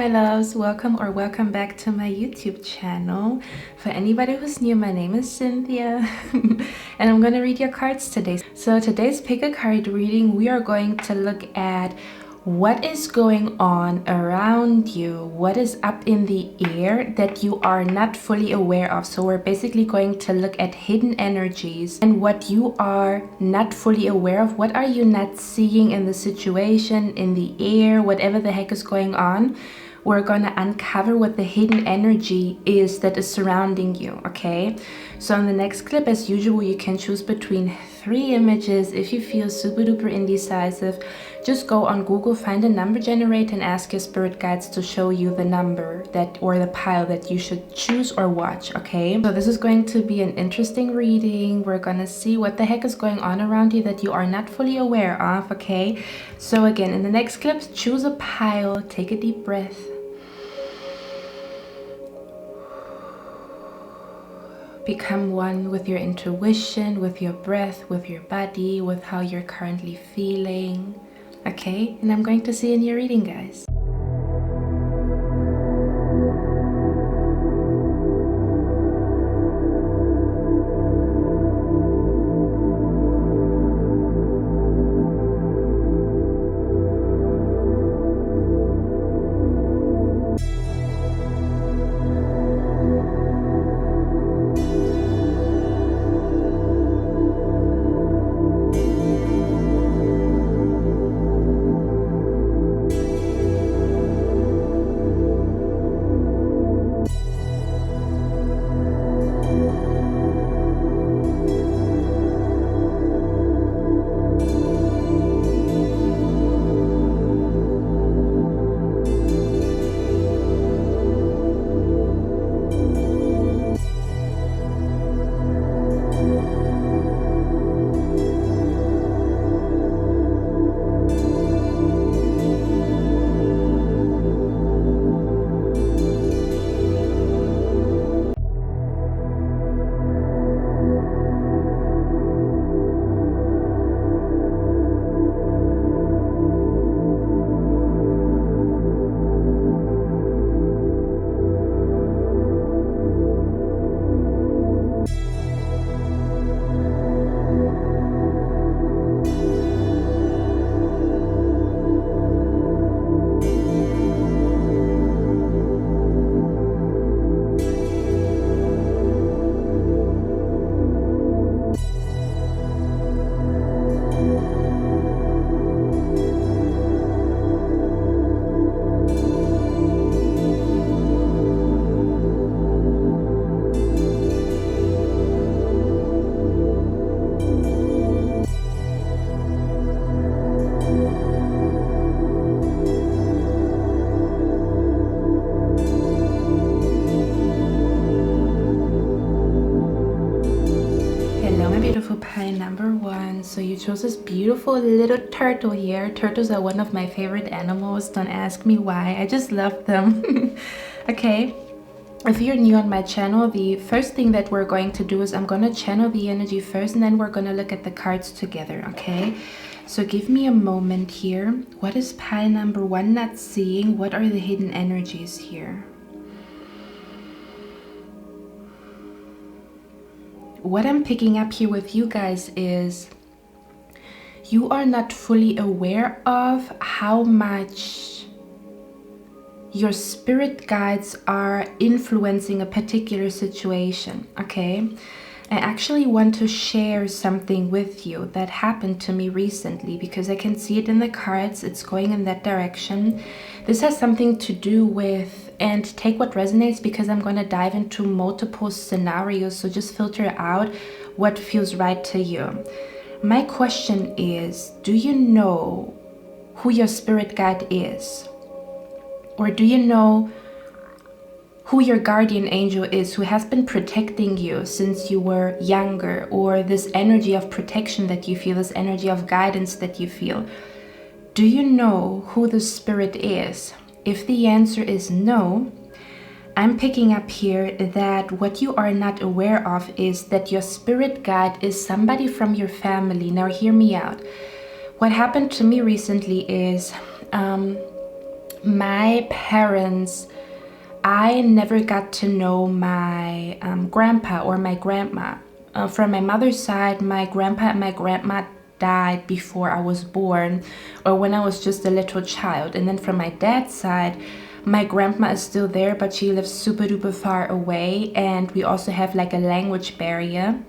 my loves, welcome back to my YouTube channel. For anybody who's new, my name is Cynthia and I'm going to read your cards today. So today's pick a card reading, we are going to look at what is going on around you, what is up in the air that you are not fully aware of. So we're basically going to look at hidden energies and what you are not fully aware of. What are you not seeing in the situation, in the air, whatever the heck is going on? We're gonna uncover what the hidden energy is that is surrounding you, okay? So in the next clip, as usual, you can choose between 3 images. If you feel super duper indecisive, just go on Google, find a number generator and ask your spirit guides to show you the number that or the pile that you should choose or watch, okay? So this is going to be an interesting reading. We're gonna see what the heck is going on around you that you are not fully aware of, okay? So again, in the next clip, choose a pile, take a deep breath. Become one with your intuition, with your breath, with your body, with how you're currently feeling. Okay, and I'm going to see you in your reading, guys. Pile number 1. So you chose this beautiful little turtle here. Turtles are one of my favorite animals. Don't ask me why, I just love them. Okay, if you're new on my channel, the first thing that we're going to do is I'm going to channel the energy first and then we're going to look at the cards together, okay? So give me a moment here. What is pile number 1 not seeing? What are the hidden energies here? What I'm picking up here with you guys is you are not fully aware of how much your spirit guides are influencing a particular situation, okay? I actually want to share something with you that happened to me recently because I can see it in the cards. It's going in that direction. This has something to do with, and take what resonates because I'm going to dive into multiple scenarios, so just filter out what feels right to you. My question is, do you know who your spirit guide is? Or do you know who your guardian angel is, who has been protecting you since you were younger, or this energy of protection that you feel, this energy of guidance that you feel? Do you know who the spirit is? If the answer is no, I'm picking up here that what you are not aware of is that your spirit guide is somebody from your family. Now hear me out. What happened to me recently is my parents, I never got to know my grandpa or my grandma. From my mother's side, my grandpa and my grandma died before I was born or when I was just a little child. And then from my dad's side, my grandma is still there, but she lives super duper far away, and we also have like a language barrier.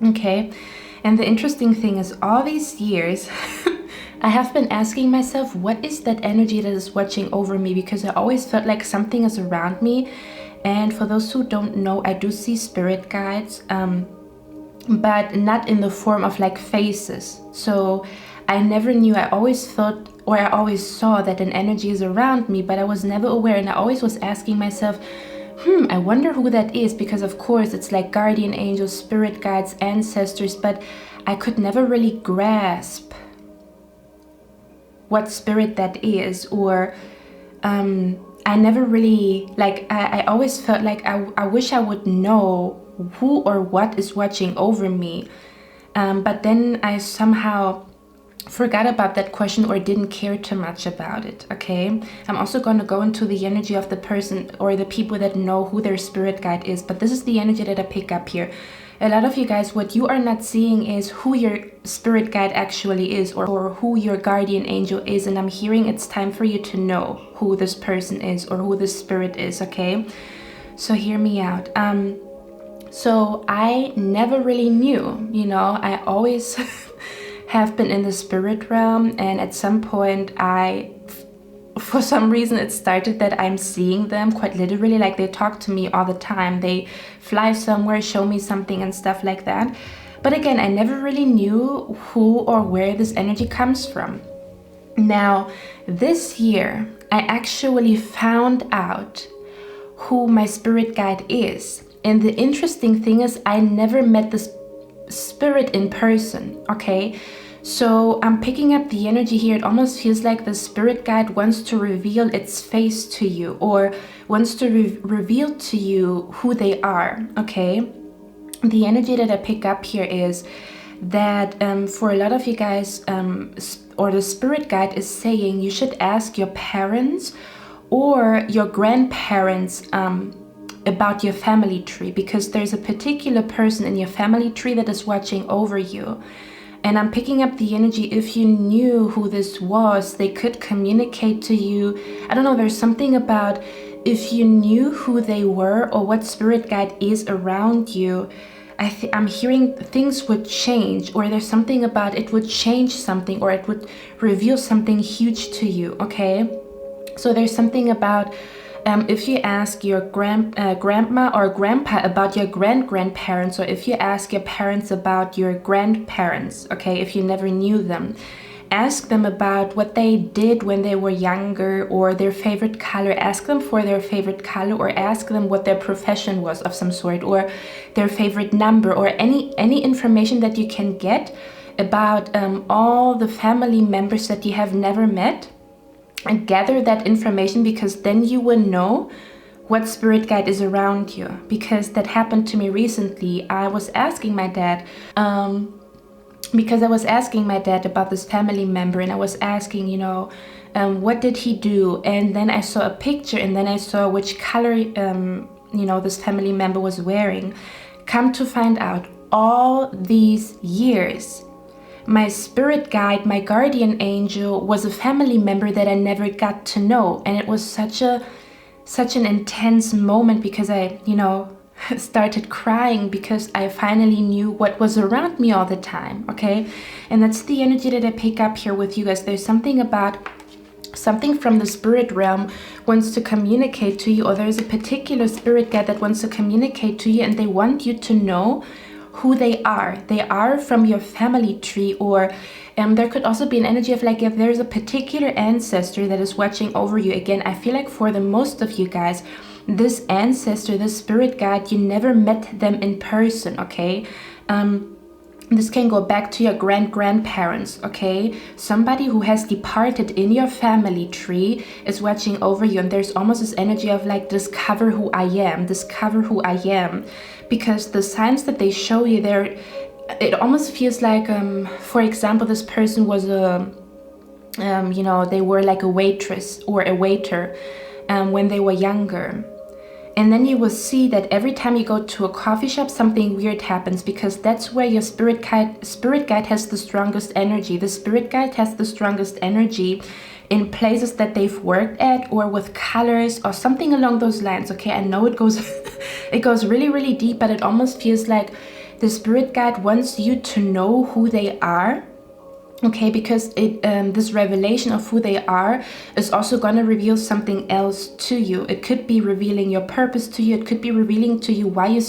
Okay, and the interesting thing is all these years I have been asking myself, what is that energy that is watching over me? Because I always felt like something is around me. And for those who don't know, I do see spirit guides, but not in the form of like faces. So I never knew. I always thought, or I always saw that an energy is around me, but I was never aware. And I always was asking myself, I wonder who that is, because of course it's like guardian angels, spirit guides, ancestors, but I could never really grasp what spirit that is, or I never really, like, I always felt like I wish I would know who or what is watching over me. But then I somehow forgot about that question or didn't care too much about it. Okay, I'm also going to go into the energy of the person or the people that know who their spirit guide is, but this is the energy that I pick up here. A lot of you guys, what you are not seeing is who your spirit guide actually is, or who your guardian angel is. And I'm hearing it's time for you to know who this person is or who this spirit is. Okay, so hear me out. So I never really knew, you know, I always have been in the spirit realm, and at some point for some reason it started that I'm seeing them quite literally, like they talk to me all the time, they fly somewhere, show me something and stuff like that. But again, I never really knew who or where this energy comes from. Now this year I actually found out who my spirit guide is, and the interesting thing is I never met this spirit in person. Okay, so I'm picking up the energy here. It almost feels like the spirit guide wants to reveal its face to you, or wants to reveal to you who they are. Okay, the energy that I pick up here is that for a lot of you guys, or the spirit guide is saying you should ask your parents or your grandparents about your family tree, because there's a particular person in your family tree that is watching over you. And I'm picking up the energy, if you knew who this was, they could communicate to you. I don't know, there's something about if you knew who they were or what spirit guide is around you, I'm hearing things would change, or there's something about it would change something, or it would reveal something huge to you. Okay, so there's something about if you ask your grandma or grandpa about your grandparents, or if you ask your parents about your grandparents, okay, if you never knew them, ask them about what they did when they were younger, or their favorite color. Ask them for their favorite color, or ask them what their profession was of some sort, or their favorite number, or any information that you can get about all the family members that you have never met. And gather that information, because then you will know what spirit guide is around you. Because that happened to me recently. I was asking my dad, about this family member, and I was asking, you know, what did he do? And then I saw a picture, and then I saw which color, this family member was wearing. Come to find out, all these years, my spirit guide, my guardian angel, was a family member that I never got to know. And it was such an intense moment, because I, started crying, because I finally knew what was around me all the time. Okay, and that's the energy that I pick up here with you guys. There's something from the spirit realm wants to communicate to you, or there's a particular spirit guide that wants to communicate to you, and they want you to know who they are. They are from your family tree, or there could also be an energy of like, if there's a particular ancestor that is watching over you. Again, I feel like for the most of you guys, this ancestor, this spirit guide, you never met them in person. Okay, this can go back to your grandparents. Okay, somebody who has departed in your family tree is watching over you, and there's almost this energy of like, discover who I am, because the signs that they show you there, it almost feels like, for example, this person was they were like a waitress or a waiter when they were younger. And then you will see that every time you go to a coffee shop, something weird happens, because that's where your spirit guide has the strongest energy. The spirit guide has the strongest energy in places that they've worked at, or with colors or something along those lines. Okay, I know it goes it goes really, really deep, but it almost feels like the spirit guide wants you to know who they are. Okay, because this revelation of who they are is also going to reveal something else to you. It could be revealing your purpose to you. It could be revealing to you why you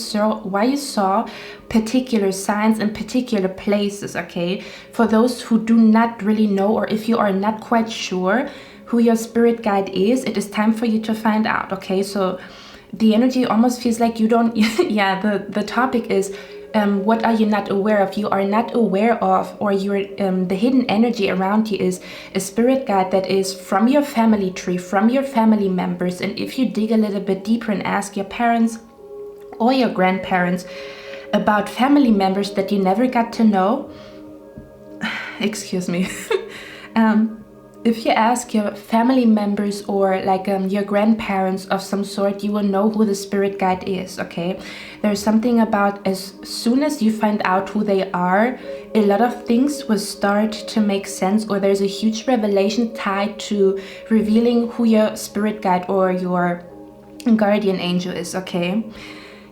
saw particular signs in particular places. Okay, for those who do not really know, or if you are not quite sure who your spirit guide is, it is time for you to find out. Okay, so the energy almost feels like you don't yeah, the topic is what are you not aware of? You are not aware of, or you're the hidden energy around you is a spirit guide that is from your family tree, from your family members. And if you dig a little bit deeper and ask your parents or your grandparents about family members that you never got to know, excuse me, if you ask your family members or like your grandparents of some sort, you will know who the spirit guide is. Okay, there's something about, as soon as you find out who they are, a lot of things will start to make sense, or there's a huge revelation tied to revealing who your spirit guide or your guardian angel is. Okay,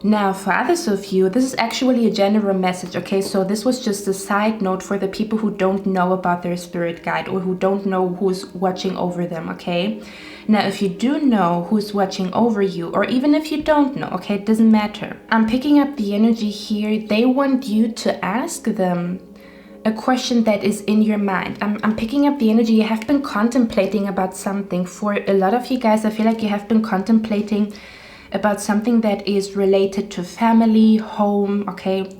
now for others of you, this is actually a general message. Okay, so this was just a side note for the people who don't know about their spirit guide, or who don't know who's watching over them. Okay, now if you do know who's watching over you, or even if you don't know, okay, it doesn't matter. I'm picking up the energy here. They want you to ask them a question that is in your mind. I'm picking up the energy. You have been contemplating about something. For a lot of you guys, I feel like you have been contemplating about something that is related to family, home, okay,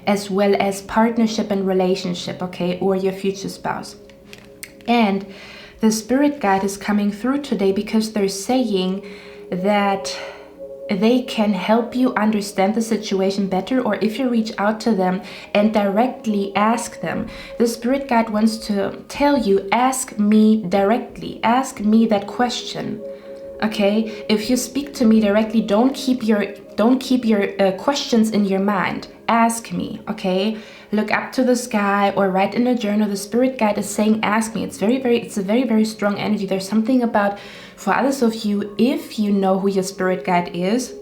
as well as partnership and relationship, okay, or your future spouse. And the spirit guide is coming through today because they're saying that they can help you understand the situation better, or if you reach out to them and directly ask them. The spirit guide wants to tell you, ask me directly, ask me that question. Okay, if you speak to me directly, don't keep your questions in your mind. Ask me. Okay, look up to the sky or write in a journal. The spirit guide is saying, ask me. It's a very, very strong energy. There's something about, for others of you, if you know who your spirit guide is,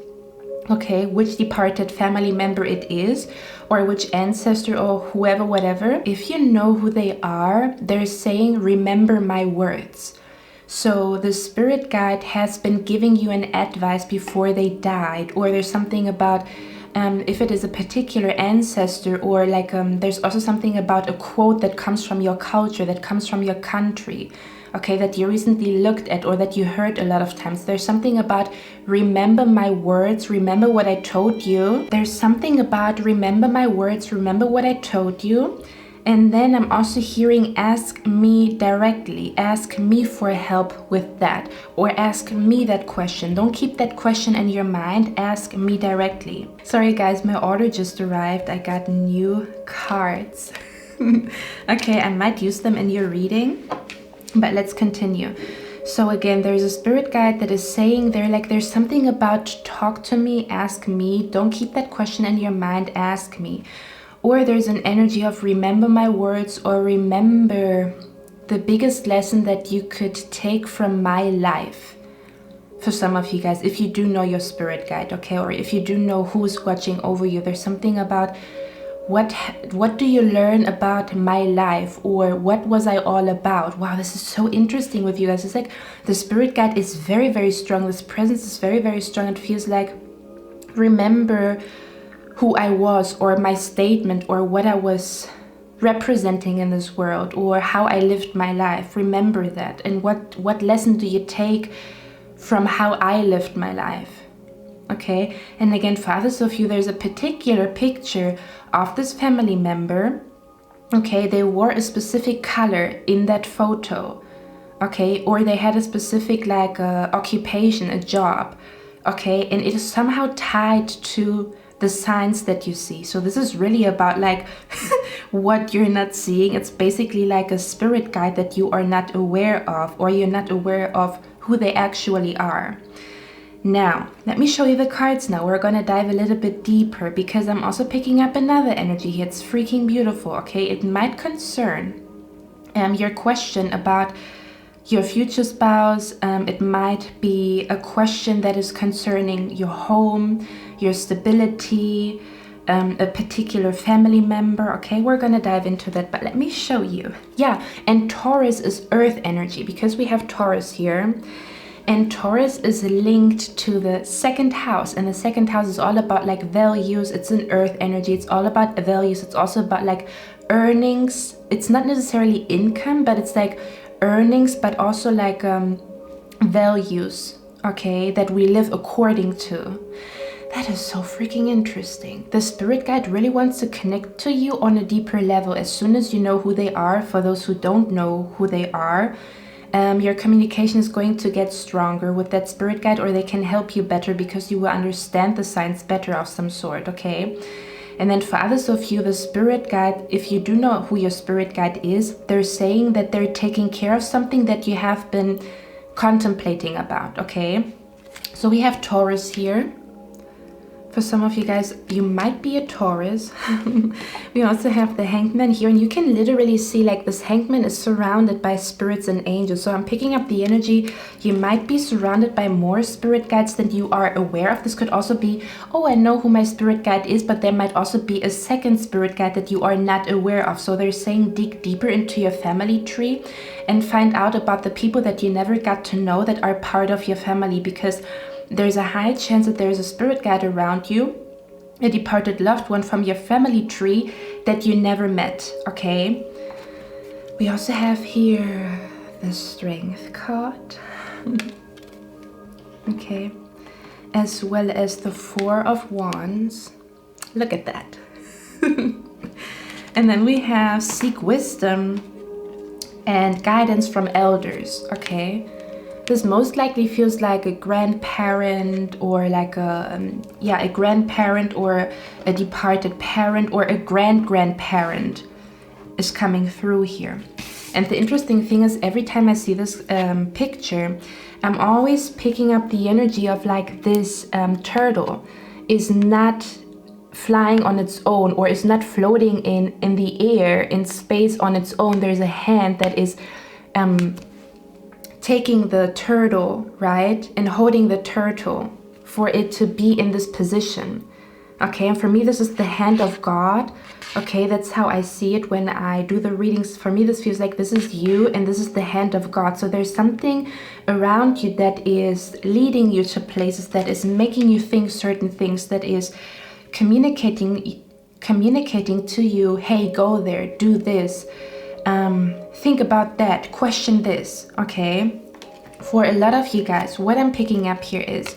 okay, which departed family member it is, or which ancestor or whoever, whatever, if you know who they are, they're saying, remember my words. So the spirit guide has been giving you an advice before they died, or there's something about if it is a particular ancestor, or like there's also something about a quote that comes from your culture, that comes from your country, okay, that you recently looked at or that you heard a lot of times. There's something about remember my words, remember what I told you. There's something about remember my words, remember what I told you. And then I'm also hearing ask me directly, ask me for help with that, or ask me that question. Don't keep that question in your mind, ask me directly. Sorry guys, my order just arrived. I got new cards. Okay, I might use them in your reading, but let's continue. So again, there's a spirit guide that is saying there's something about talk to me, ask me. Don't keep that question in your mind, ask me. Or there's an energy of remember my words, or remember the biggest lesson that you could take from my life. For some of you guys, if you do know your spirit guide, okay, or if you do know who's watching over you, there's something about what do you learn about my life, or what was I all about? Wow, this is so interesting with you guys. It's like the spirit guide is very, very strong. This presence is very, very strong. It feels like remember who I was, or my statement, or what I was representing in this world, or how I lived my life. Remember that. And what lesson do you take from how I lived my life? Okay, and again, for others of you, there's a particular picture of this family member. Okay, they wore a specific color in that photo. Okay, or they had a specific occupation, a job. Okay, and it is somehow tied to the signs that you see. So this is really about what you're not seeing. It's basically like a spirit guide that you are not aware of, or you're not aware of who they actually are. Now, let me show you the cards now. We're going to dive a little bit deeper because I'm also picking up another energy here. It's freaking beautiful, okay? It might concern your question about your future spouse. It might be a question that is concerning your home, your stability, a particular family member. Okay, we're gonna dive into that, but let me show you. Yeah, and Taurus is earth energy because we have Taurus here. And Taurus is linked to the second house, and the second house is all about like values. It's an earth energy. It's all about values. It's also about like earnings. It's not necessarily income, but it's like earnings, but also like values, okay, that we live according to. That is so freaking interesting. The spirit guide really wants to connect to you on a deeper level as soon as you know who they are. For those who don't know who they are, your communication is going to get stronger with that spirit guide, or they can help you better because you will understand the signs better of some sort, okay? And then for others of you, the spirit guide, if you do know who your spirit guide is, they're saying that they're taking care of something that you have been contemplating about, okay? So we have Taurus here. For some of you guys, you might be a Taurus. We also have the Hangman here, and you can literally see like this Hangman is surrounded by spirits and angels. So I'm picking up the energy. You might be surrounded by more spirit guides than you are aware of. This could also be, oh, I know who my spirit guide is, but there might also be a second spirit guide that you are not aware of. So they're saying dig deeper into your family tree and find out about the people that you never got to know that are part of your family, because there's a high chance that there's a spirit guide around you, a departed loved one from your family tree that you never met, okay? We also have here the Strength card, okay, as well as the Four of Wands. Look at that. And then we have Seek Wisdom and Guidance from Elders, okay? This most likely feels like a grandparent, or like a grandparent, or a departed parent, or a grandparent is coming through here. And the interesting thing is, every time I see this picture, I'm always picking up the energy of like this turtle is not flying on its own, or is not floating in the air, in space on its own. There's a hand that is taking the turtle, right, and holding the turtle for it to be in this position, okay? And for me, this is the hand of God, okay? That's how I see it when I do the readings. For me, this feels like this is you, and this is the hand of God. So there's something around you that is leading you to places, that is making you think certain things, that is communicating to you, hey, go there, do this, think about that, question this, okay? For a lot of you guys, what I'm picking up here is,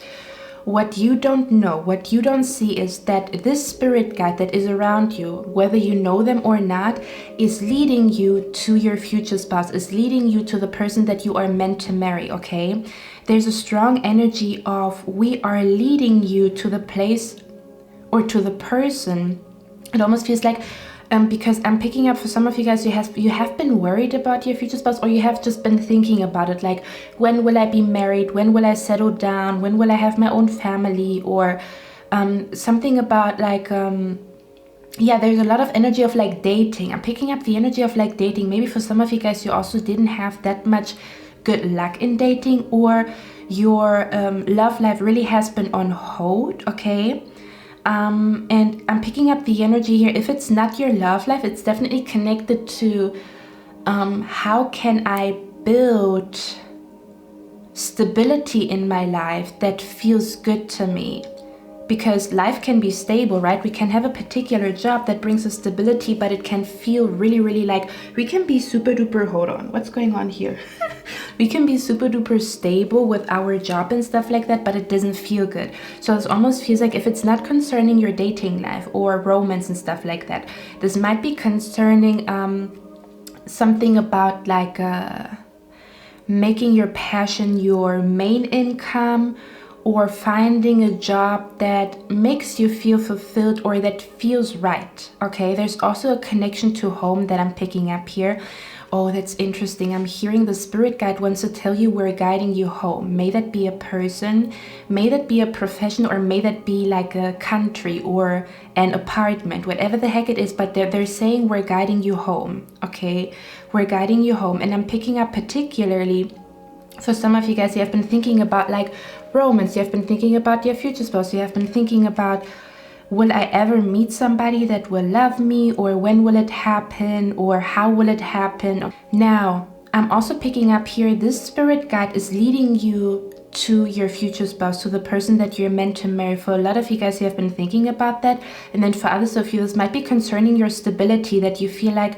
what you don't know, what you don't see is that this spirit guide that is around you, whether you know them or not, is leading you to your future spouse, is leading you to the person that you are meant to marry, okay? There's a strong energy of, we are leading you to the place or to the person. It almost feels like, because I'm picking up for some of you guys, you have been worried about your future spouse, or you have just been thinking about it, like, when will I be married, when will I settle down, when will I have my own family, or something about like yeah, there's a lot of energy of like dating. I'm picking up the energy of like dating. Maybe for some of you guys, you also didn't have that much good luck in dating, or your love life really has been on hold, okay? And I'm picking up the energy here. If it's not your love life, it's definitely connected to how can I build stability in my life that feels good to me. Because life can be stable, right? We can have a particular job that brings us stability, but it can feel really, really like, we can be super duper, hold on, what's going on here? We can be super duper stable with our job and stuff like that, but it doesn't feel good. So it almost feels like, if it's not concerning your dating life or romance and stuff like that, this might be concerning something about like making your passion your main income, or finding a job that makes you feel fulfilled or that feels right. Okay, there's also a connection to home that I'm picking up here. Oh, that's interesting. I'm hearing the spirit guide wants to tell you we're guiding you home. May that be a person, may that be a profession, or may that be like a country or an apartment, whatever the heck it is, but they're saying we're guiding you home. Okay, we're guiding you home. And I'm picking up particularly for some of you guys, you have been thinking about like romance, you have been thinking about your future spouse, you have been thinking about, will I ever meet somebody that will love me, or when will it happen, or how will it happen? Now, I'm also picking up here, this spirit guide is leading you to your future spouse, to the person that you're meant to marry. For a lot of you guys, you have been thinking about that. And then for others of you, this might be concerning your stability, that you feel like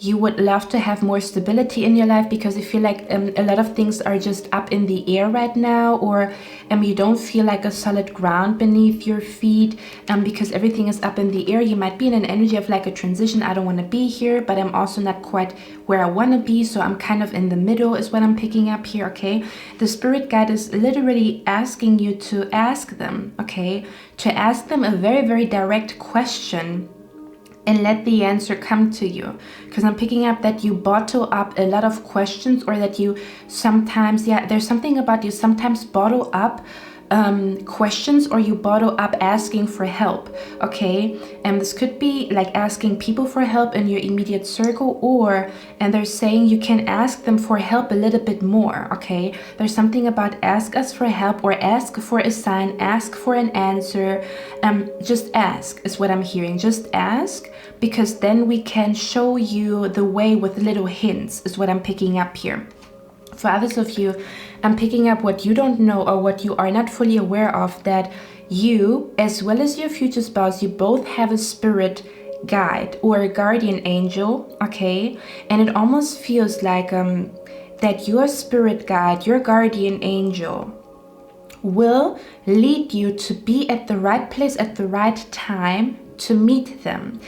you would love to have more stability in your life because you feel like a lot of things are just up in the air right now, or you don't feel like a solid ground beneath your feet because everything is up in the air. You might be in an energy of like a transition. I don't want to be here, but I'm also not quite where I want to be, so I'm kind of in the middle is what I'm picking up here. Okay, the spirit guide is literally asking you to ask them, okay, to ask them a very, very direct question and let the answer come to you. Because I'm picking up that you bottle up a lot of questions, or that you sometimes, there's something about you sometimes bottle up questions, or you bottle up asking for help. Okay, and this could be like asking people for help in your immediate circle, and they're saying you can ask them for help a little bit more. Okay, there's something about ask us for help, or ask for a sign, ask for an answer. Just ask is what I'm hearing. Just ask, because then we can show you the way with little hints is what I'm picking up here. For others of you, I'm picking up what you don't know, or what you are not fully aware of, that you, as well as your future spouse, you both have a spirit guide or a guardian angel, okay? And it almost feels like that your spirit guide, your guardian angel, will lead you to be at the right place at the right time to meet them.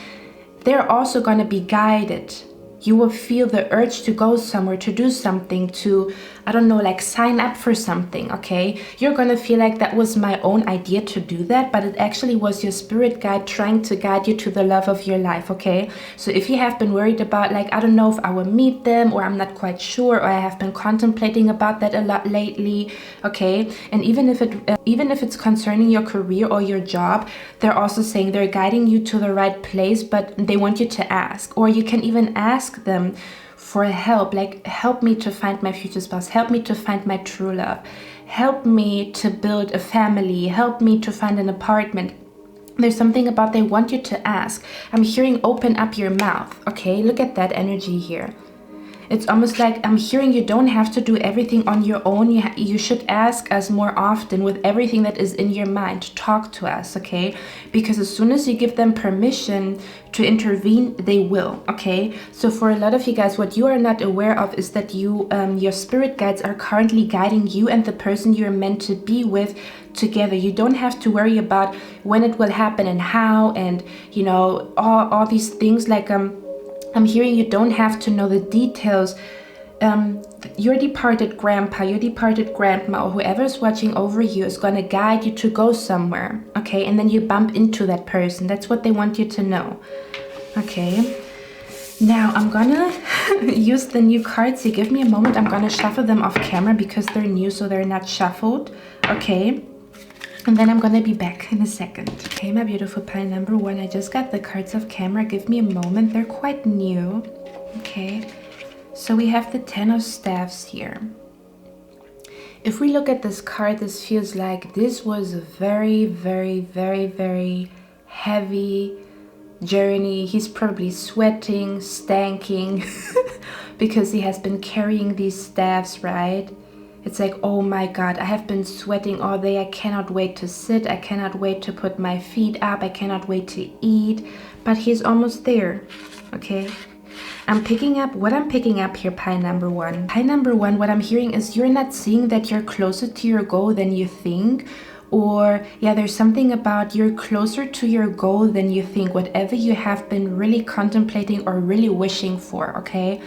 They're also going to be guided. You will feel the urge to go somewhere, to do something, to, I don't know, like sign up for something, okay? You're gonna feel like that was my own idea to do that, but it actually was your spirit guide trying to guide you to the love of your life, okay? So if you have been worried about like, I don't know if I will meet them, or I'm not quite sure, or I have been contemplating about that a lot lately, okay? And even if it's concerning your career or your job, they're also saying they're guiding you to the right place, but they want you to ask, or you can even ask them for help, like help me to find my future spouse, help me to find my true love, help me to build a family, help me to find an apartment. There's something about they want you to ask. I'm hearing open up your mouth. Okay, look at that energy here. It's almost like I'm hearing you don't have to do everything on your own. You should ask us more often with everything that is in your mind. Talk to us, okay? Because as soon as you give them permission to intervene, they will, okay? So for a lot of you guys, what you are not aware of is that your spirit guides are currently guiding you and the person you're meant to be with together. You don't have to worry about when it will happen and how, and you know, all these things. Like I'm hearing you don't have to know the details. Your departed grandpa, your departed grandma, or whoever is watching over you is going to guide you to go somewhere, okay? And then you bump into that person. That's what they want you to know, okay? Now I'm gonna use the new cards. You give me a moment. I'm gonna shuffle them off camera because they're new, so they're not shuffled, okay? And then I'm gonna be back in a second. Okay, my beautiful pile number one, I just got the cards off camera. Give me a moment, they're quite new. Okay, so we have the Ten of Staffs here. If we look at this card, this feels like this was a very, very, very, very heavy journey. He's probably sweating, stanking, because he has been carrying these staffs, right? It's like, oh my God, I have been sweating all day. I cannot wait to sit. I cannot wait to put my feet up. I cannot wait to eat. But he's almost there, okay? What I'm picking up here, pile number one. Pile number one, what I'm hearing is you're not seeing that you're closer to your goal than you think. Or, yeah, there's something about you're closer to your goal than you think. Whatever you have been really contemplating or really wishing for, okay?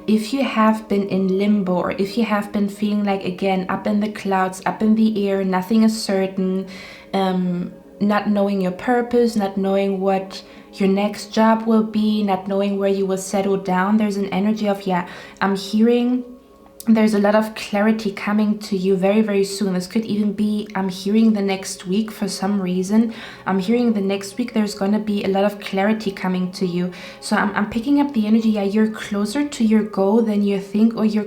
if you have been in limbo, or if you have been feeling like, again, up in the clouds, up in the air, nothing is certain, not knowing your purpose, not knowing what your next job will be, not knowing where you will settle down, there's an energy of, yeah, I'm hearing there's a lot of clarity coming to you very, very soon. This could even be, I'm hearing the next week for some reason. I'm hearing the next week there's going to be a lot of clarity coming to you. So I'm picking up the energy. Yeah, you're closer to your goal than you think, or you're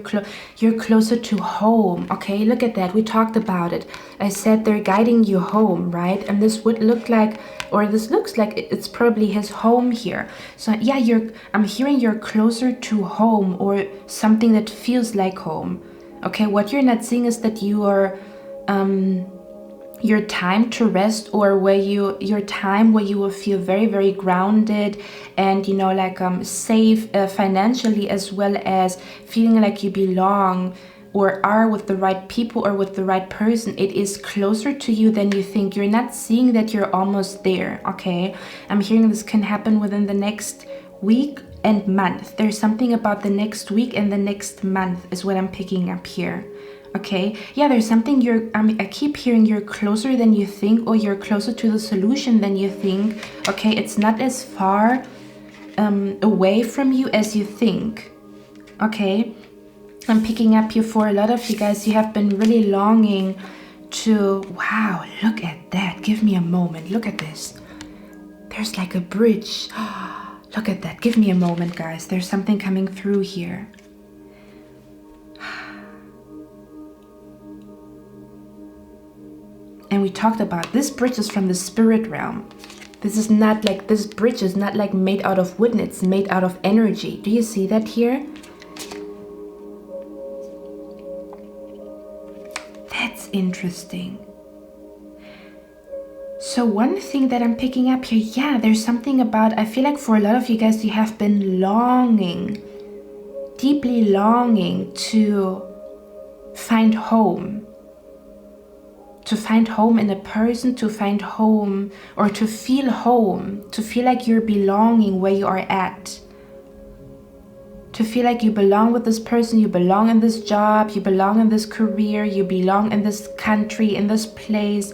closer to home. Okay, look at that. We talked about it. I said they're guiding you home, right? And this would look like, or this looks like it's probably his home here. So yeah, I'm hearing you're closer to home, or something that feels like home. Okay, what you're not seeing is that you are your time to rest, or your time where you will feel very, very grounded and, you know, like safe financially, as well as feeling like you belong or are with the right people or with the right person. It is closer to you than you think. You're not seeing that you're almost there. Okay, I'm hearing this can happen within the next week and month. There's something about the next week and the next month is what I'm picking up here. Okay, yeah, there's something I keep hearing you're closer than you think, or you're closer to the solution than you think. Okay, it's not as far away from you as you think. Okay, I'm picking up here for a lot of you guys, you have been really longing to, wow, look at that. Give me a moment. Look at this. There's like a bridge. Look at that. Give me a moment, guys. There's something coming through here. And we talked about this bridge is from the spirit realm. This bridge is not like made out of wood, it's made out of energy. Do you see that here? That's interesting. So one thing that I'm picking up here, yeah, there's something about, I feel like for a lot of you guys, you have been longing, deeply longing to find home. To find home in a person, to find home, or to feel home, to feel like you're belonging where you are at. To feel like you belong with this person, you belong in this job, you belong in this career, you belong in this country, in this place.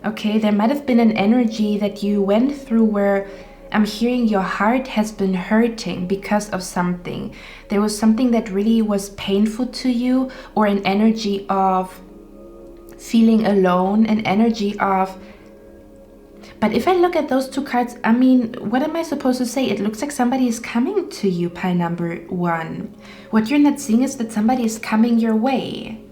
Okay, there might have been an energy that you went through where I'm hearing your heart has been hurting because of something. There was something that really was painful to you, or an energy of feeling alone, an energy of, but if I look at those two cards, I mean, what am I supposed to say? It looks like somebody is coming to you, pile number 1. What you're not seeing is that somebody is coming your way.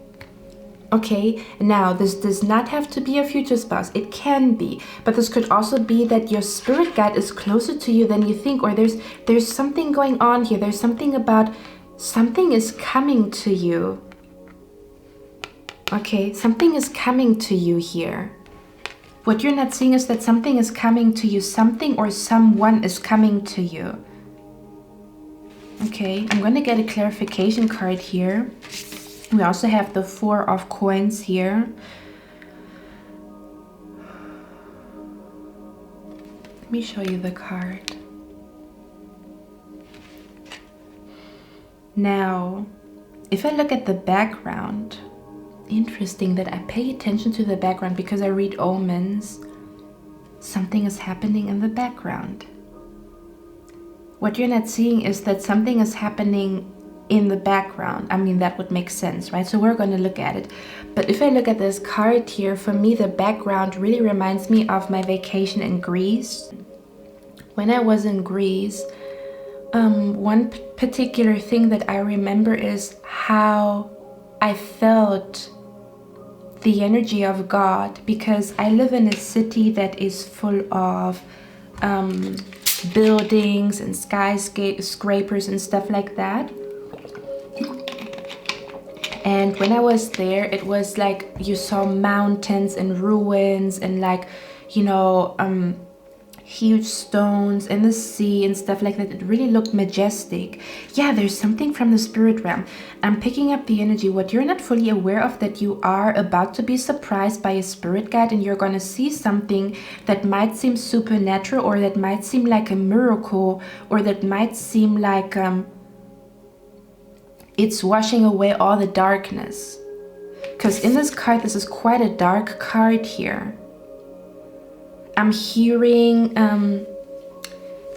Okay, now this does not have to be a future spouse. It can be, but this could also be that your spirit guide is closer to you than you think, or there's something going on here. There's something about, something is coming to you. Okay, something is coming to you here. What you're not seeing is that something is coming to you. Something or someone is coming to you. Okay, I'm going to get a clarification card here. We also have the 4 of coins here. Let me show you the card. Now, if I look at the background, interesting that I pay attention to the background because I read omens. Something is happening in the background. What you're not seeing is that something is happening in the background. I mean, that would make sense, right? So we're going to look at it. But if I look at this card here, for me, the background really reminds me of my vacation in Greece. When I was in Greece, one particular thing that I remember is how I felt the energy of God, because I live in a city that is full of buildings and skyscrapers and stuff like that. And when I was there, it was like you saw mountains and ruins and, like, you know, huge stones in the sea and stuff like that. It really looked majestic. Yeah, there's something from the spirit realm. I'm picking up the energy. What you're not fully aware of, that you are about to be surprised by a spirit guide, and you're going to see something that might seem supernatural, or that might seem like a miracle, or that might seem like it's washing away all the darkness. Because in this card, this is quite a dark card here. I'm hearing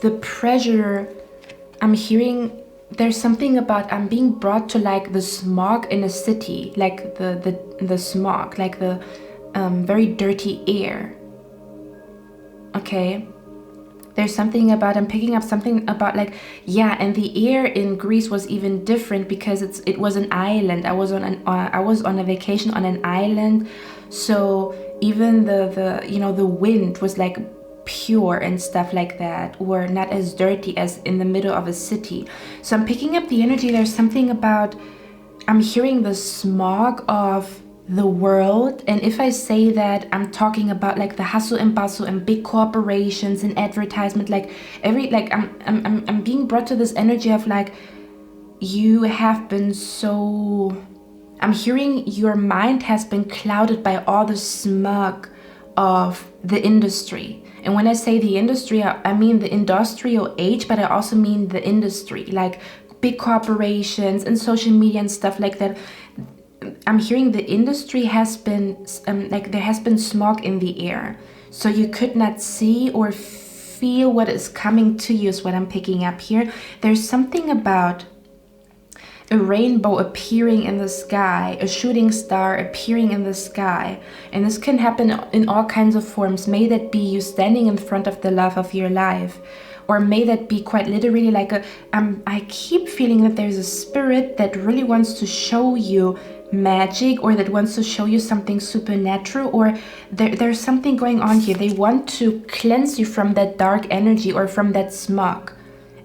the pressure. I'm hearing there's something about I'm being brought to like the smog in a city, like the smog, like the very dirty air. Okay. There's something about, I'm picking up something about like, yeah, and the air in Greece was even different because it was an island. I was on a vacation on an island, so even the wind was like pure and stuff like that, or not as dirty as in the middle of a city. So I'm picking up the energy. There's something about, I'm hearing the smog of the world, and if I say that, I'm talking about like the hustle and bustle and big corporations and advertisement, like I'm being brought to this energy of like, you have been so, I'm hearing your mind has been clouded by all the smog of the industry. And when I say the industry, I mean the industrial age, but I also mean the industry, like big corporations and social media and stuff like that. I'm hearing the industry has been, like there has been smog in the air. So you could not see or feel what is coming to you is what I'm picking up here. There's something about a rainbow appearing in the sky, a shooting star appearing in the sky. And this can happen in all kinds of forms. May that be you standing in front of the love of your life. Or may that be quite literally like I keep feeling that there's a spirit that really wants to show you magic, or that wants to show you something supernatural, or there's something going on here. They want to cleanse you from that dark energy or from that smog.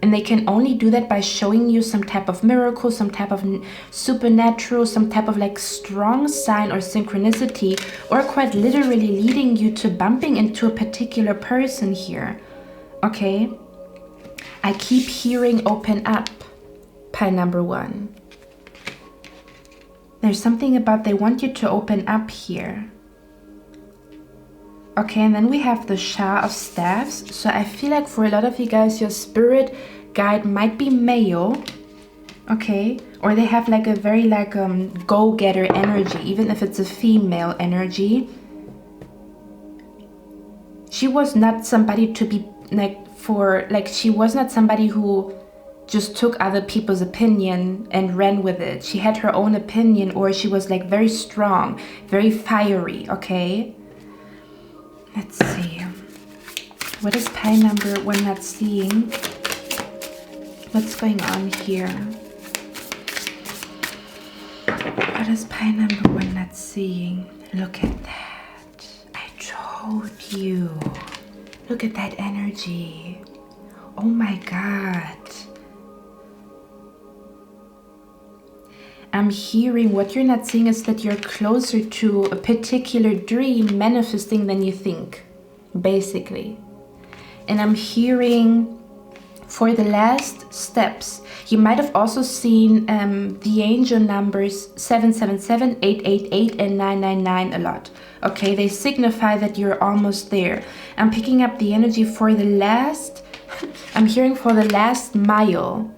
And they can only do that by showing you some type of miracle, some type of supernatural, some type of like strong sign or synchronicity, or quite literally leading you to bumping into a particular person here. Okay? I keep hearing open up, pile number 1. There's something about they want you to open up here. Okay, and then we have the Shah of Staffs. So I feel like for a lot of you guys, your spirit guide might be male. Okay, or they have like a very like go-getter energy, even if it's a female energy. She was not somebody to be she was not somebody who just took other people's opinion and ran with it. She had her own opinion, or she was like very strong, very fiery. Okay, let's see. What is pile number 1 not seeing? What's going on here? What is pile number 1 not seeing? Look at that. I told you. Look at that energy. Oh my God. I'm hearing what you're not seeing is that you're closer to a particular dream manifesting than you think, basically. And I'm hearing for the last steps, you might have also seen the angel numbers 777, 888, and 999 a lot. Okay, they signify that you're almost there. I'm picking up the energy for the last, I'm hearing for the last mile,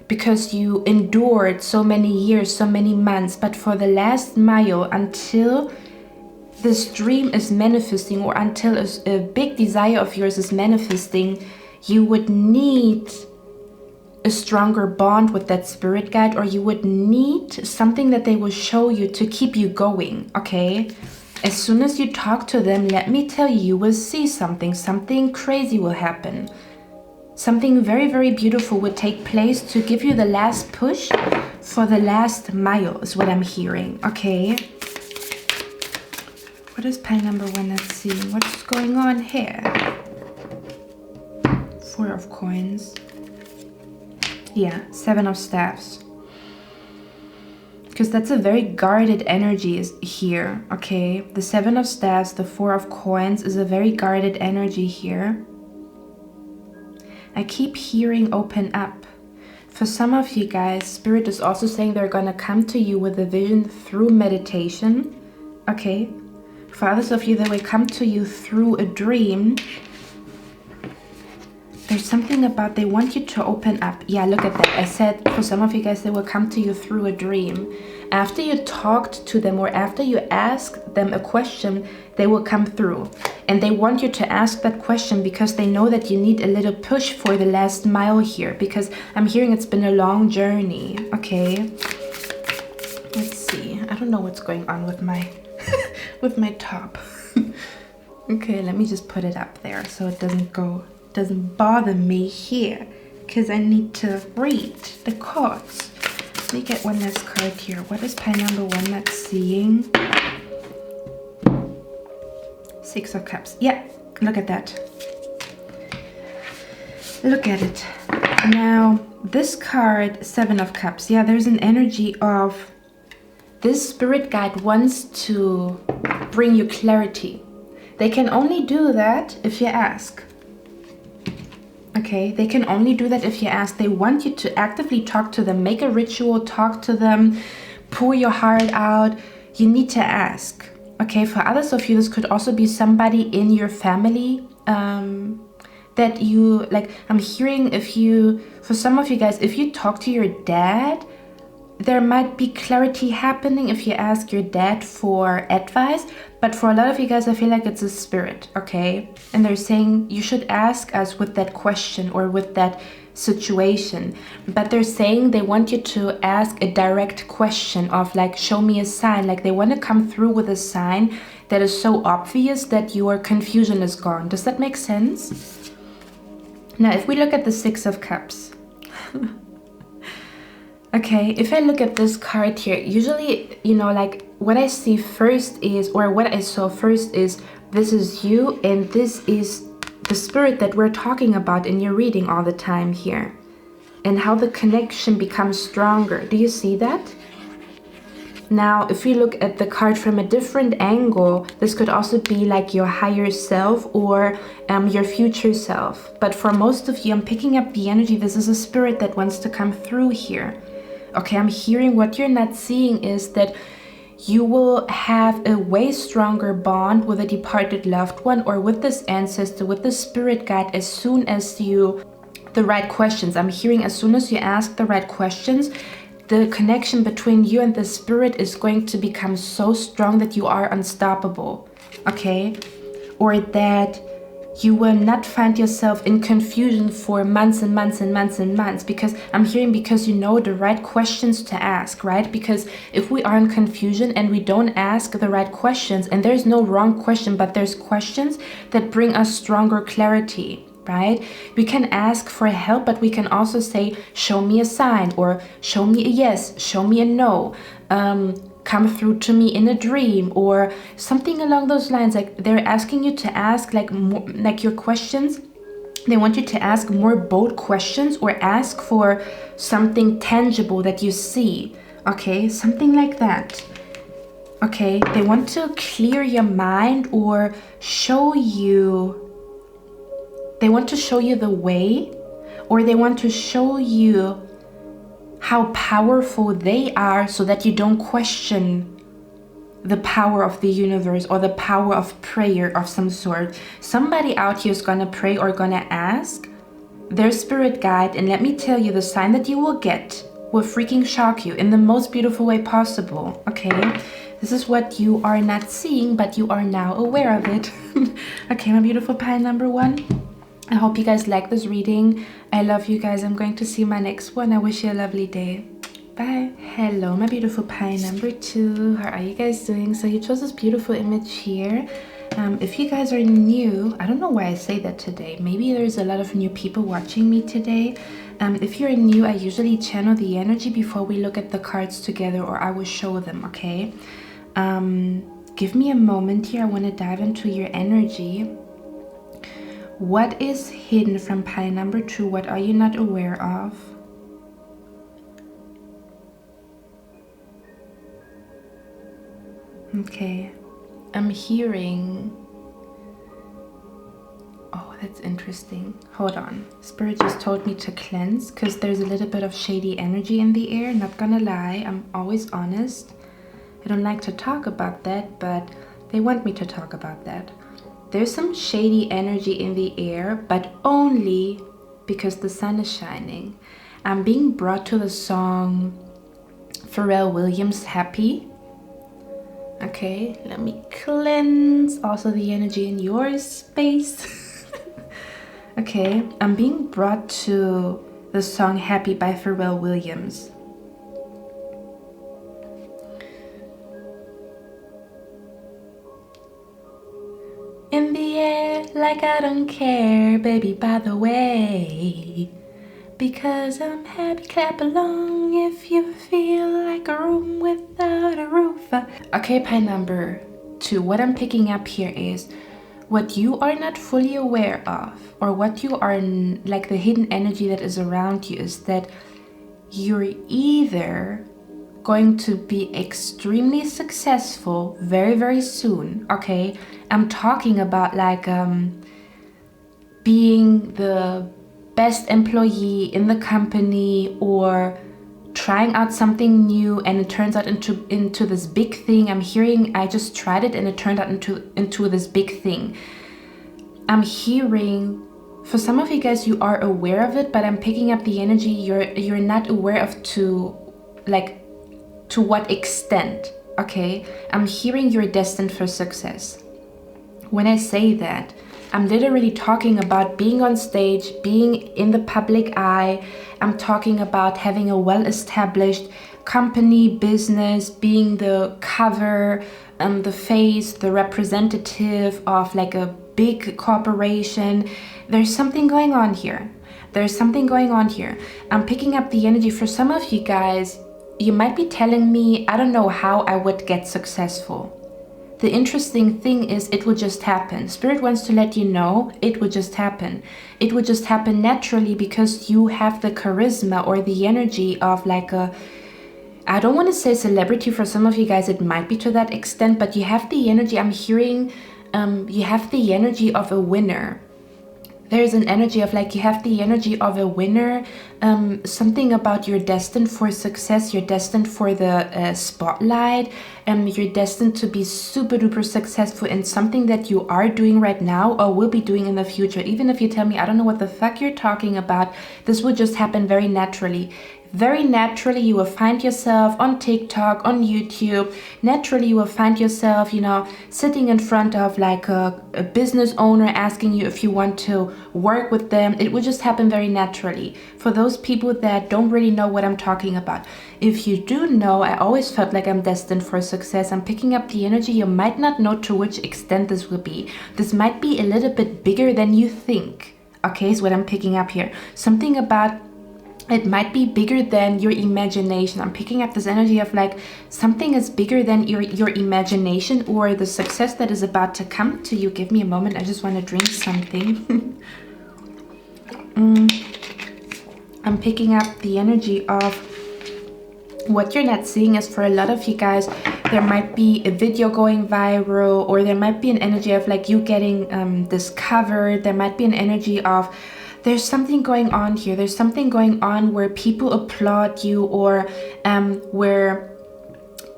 because you endured so many years, so many months, but for the last mile until this dream is manifesting, or until a big desire of yours is manifesting, you would need a stronger bond with that spirit guide, or you would need something that they will show you to keep you going. Okay, as soon as you talk to them, let me tell you, you will see something crazy will happen. Something very, very beautiful would take place to give you the last push for the last mile is what I'm hearing. Okay, what is pile number 1 not seeing? What's going on here? 4 of coins. Yeah, 7 of staffs. Because that's a very guarded energy here, okay? The 7 of staffs, the 4 of coins is a very guarded energy here. I keep hearing open up. For some of you guys, Spirit is also saying they're gonna come to you with a vision through meditation, okay? For others of you, they will come to you through a dream. There's something about they want you to open up. Yeah, look at that. I said for some of you guys, they will come to you through a dream. After you talked to them or after you asked them a question, they will come through. And they want you to ask that question because they know that you need a little push for the last mile here. Because I'm hearing it's been a long journey. Okay. Let's see. I don't know what's going on with my with my top. Okay, let me just put it up there so it doesn't bother me here, because I need to read the cards. Let me get one last card here. What is pile number 1 not seeing? 6 of Cups. Yeah, look at that. Look at it. Now, this card, 7 of Cups. Yeah, there's an energy of this spirit guide wants to bring you clarity. They can only do that if you ask. Okay, they can only do that if you ask. They want you to actively talk to them, make a ritual, talk to them, pour your heart out. You need to ask. Okay, for others of you, this could also be somebody in your family that you, like, I'm hearing if you, for some of you guys, if you talk to your dad, there might be clarity happening if you ask your dad for advice. But for a lot of you guys, I feel like it's a spirit, okay? And they're saying you should ask us with that question or with that situation. But they're saying they want you to ask a direct question of like, show me a sign. Like they want to come through with a sign that is so obvious that your confusion is gone. Does that make sense? Now, if we look at the 6 of Cups. Okay, if I look at this card here, usually, you know, like what I see first is, or what I saw first is, this is you and this is the spirit that we're talking about in your reading all the time here. And how the connection becomes stronger. Do you see that? Now, if we look at the card from a different angle, this could also be like your higher self or your future self. But for most of you, I'm picking up the energy. This is a spirit that wants to come through here. Okay, I'm hearing what you're not seeing is that you will have a way stronger bond with a departed loved one or with this ancestor, with the spirit guide as soon as you, the right questions. I'm hearing as soon as you ask the right questions, the connection between you and the spirit is going to become so strong that you are unstoppable, okay? Or that you will not find yourself in confusion for months and months and months and months, because I'm hearing because you know the right questions to ask, right? Because if we are in confusion and we don't ask the right questions, and there's no wrong question, but there's questions that bring us stronger clarity, right? We can ask for help, but we can also say, show me a sign, or show me a yes, show me a no, come through to me in a dream, or something along those lines. Like they're asking you to ask like more, like your questions. They want you to ask more bold questions or ask for something tangible that you see. Okay, something like that. Okay, they want to clear your mind or show you. They want to show you the way, or they want to show you how powerful they are so that you don't question the power of the universe or the power of prayer of some sort. Somebody out here is gonna pray or gonna ask their spirit guide, and let me tell you, the sign that you will get will freaking shock you in the most beautiful way possible, okay? This is what you are not seeing, but you are now aware of it. Okay, my beautiful pile number 1. I hope you guys like this reading. I love you guys. I'm going to see my next one. I wish you a lovely day. Bye. Hello, my beautiful pile number 2. How are you guys doing? So you chose this beautiful image here. If you guys are new, I don't know why I say that today. Maybe there's a lot of new people watching me today. If you're new, I usually channel the energy before we look at the cards together, or I will show them, okay? Give me a moment here. I want to dive into your energy. What is hidden from pile number 2? What are you not aware of? Okay, I'm hearing... Oh, that's interesting. Hold on. Spirit just told me to cleanse because there's a little bit of shady energy in the air. Not gonna lie, I'm always honest. I don't like to talk about that, but they want me to talk about that. There's some shady energy in the air, but only because the sun is shining. I'm being brought to the song Pharrell Williams' Happy. Okay, let me cleanse also the energy in your space. Okay, I'm being brought to the song Happy by Pharrell Williams. In the air, like I don't care, baby, by the way. Because I'm happy, clap along if you feel like a room without a roof. Okay, pie number 2. What I'm picking up here is what you are not fully aware of, or what you are, like the hidden energy that is around you, is that you're either going to be extremely successful very, very soon. Okay, I'm talking about like being the best employee in the company, or trying out something new and it turns out into this big thing. I'm hearing I just tried it and it turned out into this big thing. I'm hearing, for some of you guys, you are aware of it, but I'm picking up the energy you're not aware of to what extent. Okay, I'm hearing you're destined for success. When I say that, I'm literally talking about being on stage, being in the public eye. I'm talking about having a well-established company, business, being the cover, the face, the representative of like a big corporation. There's something going on here. There's something going on here. I'm picking up the energy for some of you guys. You might be telling me, I don't know how I would get successful. The interesting thing is it would just happen. Spirit wants to let you know it would just happen. It would just happen naturally because you have the charisma or the energy of like a, I don't want to say celebrity, for some of you guys it might be to that extent, but you have the energy. I'm hearing you have the energy of a winner. There's an energy of like you have the energy of a winner, something about you're destined for success, you're destined for the spotlight, and you're destined to be super duper successful in something that you are doing right now or will be doing in the future. Even if you tell me, I don't know what the fuck you're talking about, this will just happen very naturally. Very naturally, you will find yourself on TikTok, on YouTube. Naturally, you will find yourself, you know, sitting in front of like a business owner asking you if you want to work with them. It will just happen very naturally. For those people that don't really know what I'm talking about, if you do know, I always felt like I'm destined for success. I'm picking up the energy. You might not know to which extent this will be. This might be a little bit bigger than you think. Okay, is what I'm picking up here. Something about it might be bigger than your imagination. I'm picking up this energy of like something is bigger than your imagination or the success that is about to come to you. Give me a moment. I just want to drink something. I'm picking up the energy of what you're not seeing is, for a lot of you guys, there might be a video going viral, or there might be an energy of like you getting discovered. There might be an energy of there's something going on here. There's something going on where people applaud you, or where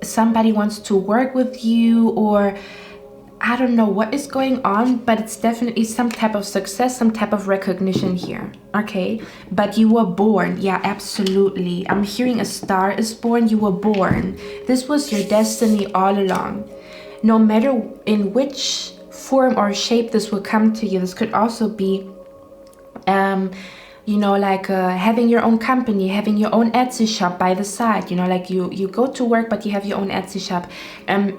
somebody wants to work with you, or I don't know what is going on, but it's definitely some type of success, some type of recognition here. Okay, but you were born. Yeah, absolutely. I'm hearing a star is born. You were born. This was your destiny all along. No matter in which form or shape this will come to you, this could also be you know, like having your own company, having your own Etsy shop by the side, you know, like you go to work but you have your own Etsy shop.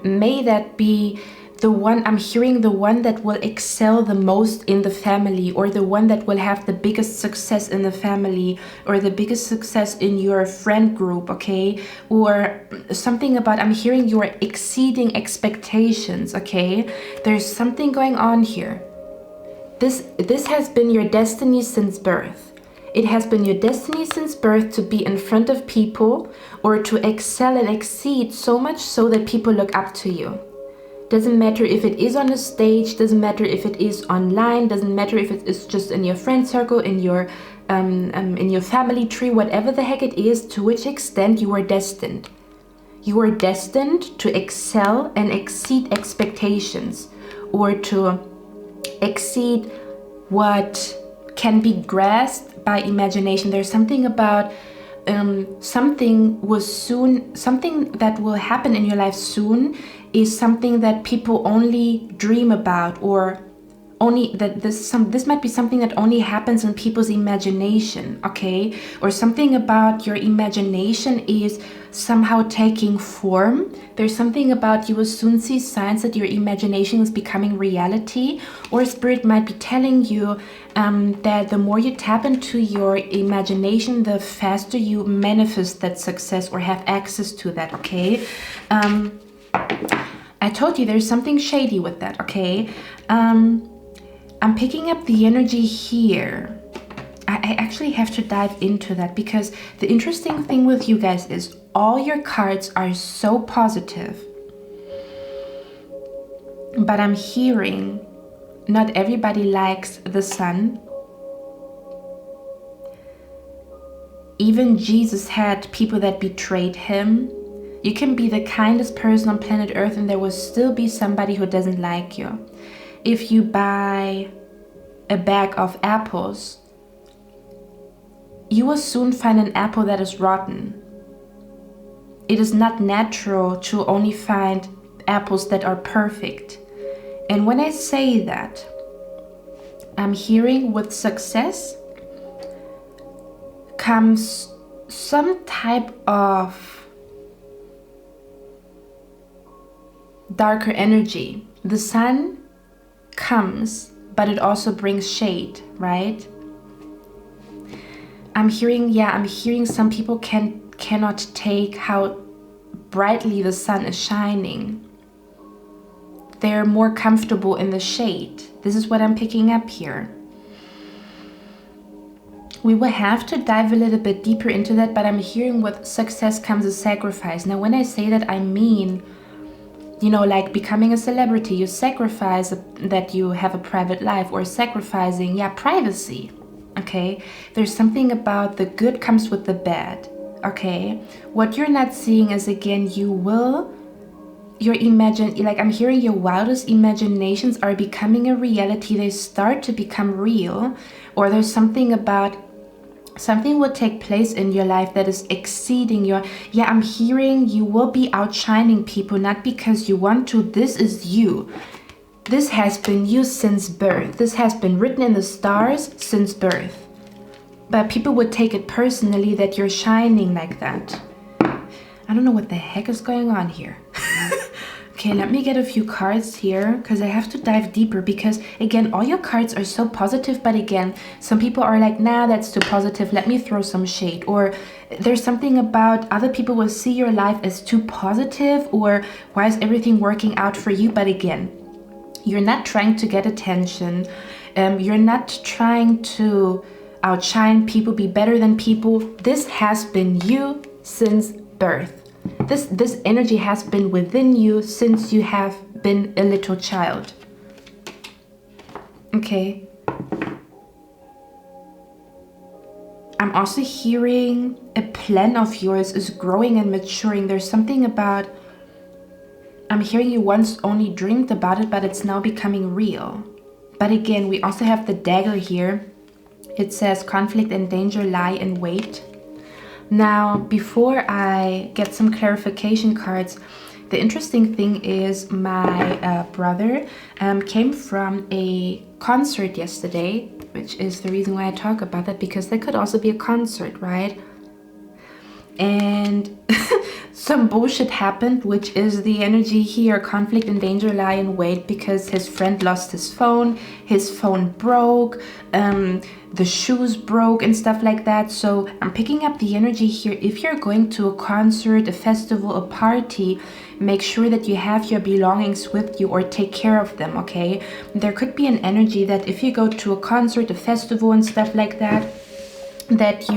May that be the one, I'm hearing the one that will excel the most in the family, or the one that will have the biggest success in the family, or the biggest success in your friend group. Okay, or something about, I'm hearing you are exceeding expectations. Okay, there's something going on here. This has been your destiny since birth. It has been your destiny since birth to be in front of people, or to excel and exceed so much so that people look up to you. Doesn't matter if it is on a stage, doesn't matter if it is online, doesn't matter if it is just in your friend circle, in your family tree, whatever the heck it is, to which extent you are destined. You are destined to excel and exceed expectations, or to exceed what can be grasped by imagination. There's something about something that will happen in your life soon is something that people only dream about, or only that this might be something that only happens in people's imagination, okay? Or something about your imagination is somehow taking form. There's something about you will soon see signs that your imagination is becoming reality, or Spirit might be telling you that the more you tap into your imagination, the faster you manifest that success or have access to that, okay? I told you there's something shady with that, okay? I'm picking up the energy here. I actually have to dive into that, because the interesting thing with you guys is all your cards are so positive. But I'm hearing not everybody likes the sun. Even Jesus had people that betrayed him. You can be the kindest person on planet Earth and there will still be somebody who doesn't like you. If you buy a bag of apples, you will soon find an apple that is rotten. It is not natural to only find apples that are perfect. And when I say that, I'm hearing with success comes some type of darker energy. The sun comes, but it also brings shade, right? I'm hearing some people cannot take how brightly the sun is shining. They're more comfortable in the shade. This is what I'm picking up here. We will have to dive a little bit deeper into that, but I'm hearing with success comes a sacrifice. Now, when I say that, I mean, you know, like becoming a celebrity, you sacrifice that you have a private life, or sacrificing, privacy, okay? There's something about the good comes with the bad, okay? What you're not seeing is, again, I'm hearing your wildest imaginations are becoming a reality. They start to become real, or there's something will take place in your life that is exceeding your, I'm hearing you will be outshining people, not because you want to. This is you. This has been you since birth. This has been written in the stars since birth. But people would take it personally that you're shining like that. I don't know what the heck is going on here. Okay, let me get a few cards here, because I have to dive deeper, because again, all your cards are so positive, but again, some people are like, nah, that's too positive, let me throw some shade. Or there's something about other people will see your life as too positive, or why is everything working out for you? But again, you're not trying to get attention. You're not trying to outshine people, be better than people. This has been you since birth. This energy has been within you since you have been a little child. Okay. I'm also hearing a plan of yours is growing and maturing. There's something about, I'm hearing you once only dreamed about it, but it's now becoming real. But again, we also have the dagger here. It says conflict and danger lie in wait. Now, before I get some clarification cards, the interesting thing is my brother came from a concert yesterday, which is the reason why I talk about that, because there could also be a concert, right? And some bullshit happened, which is the energy here, conflict and danger lie in wait, because his friend lost his phone broke, the shoes broke and stuff like that. So I'm picking up the energy here. If you're going to a concert, a festival, a party, make sure that you have your belongings with you, or take care of them, okay? There could be an energy that if you go to a concert, a festival and stuff like that, that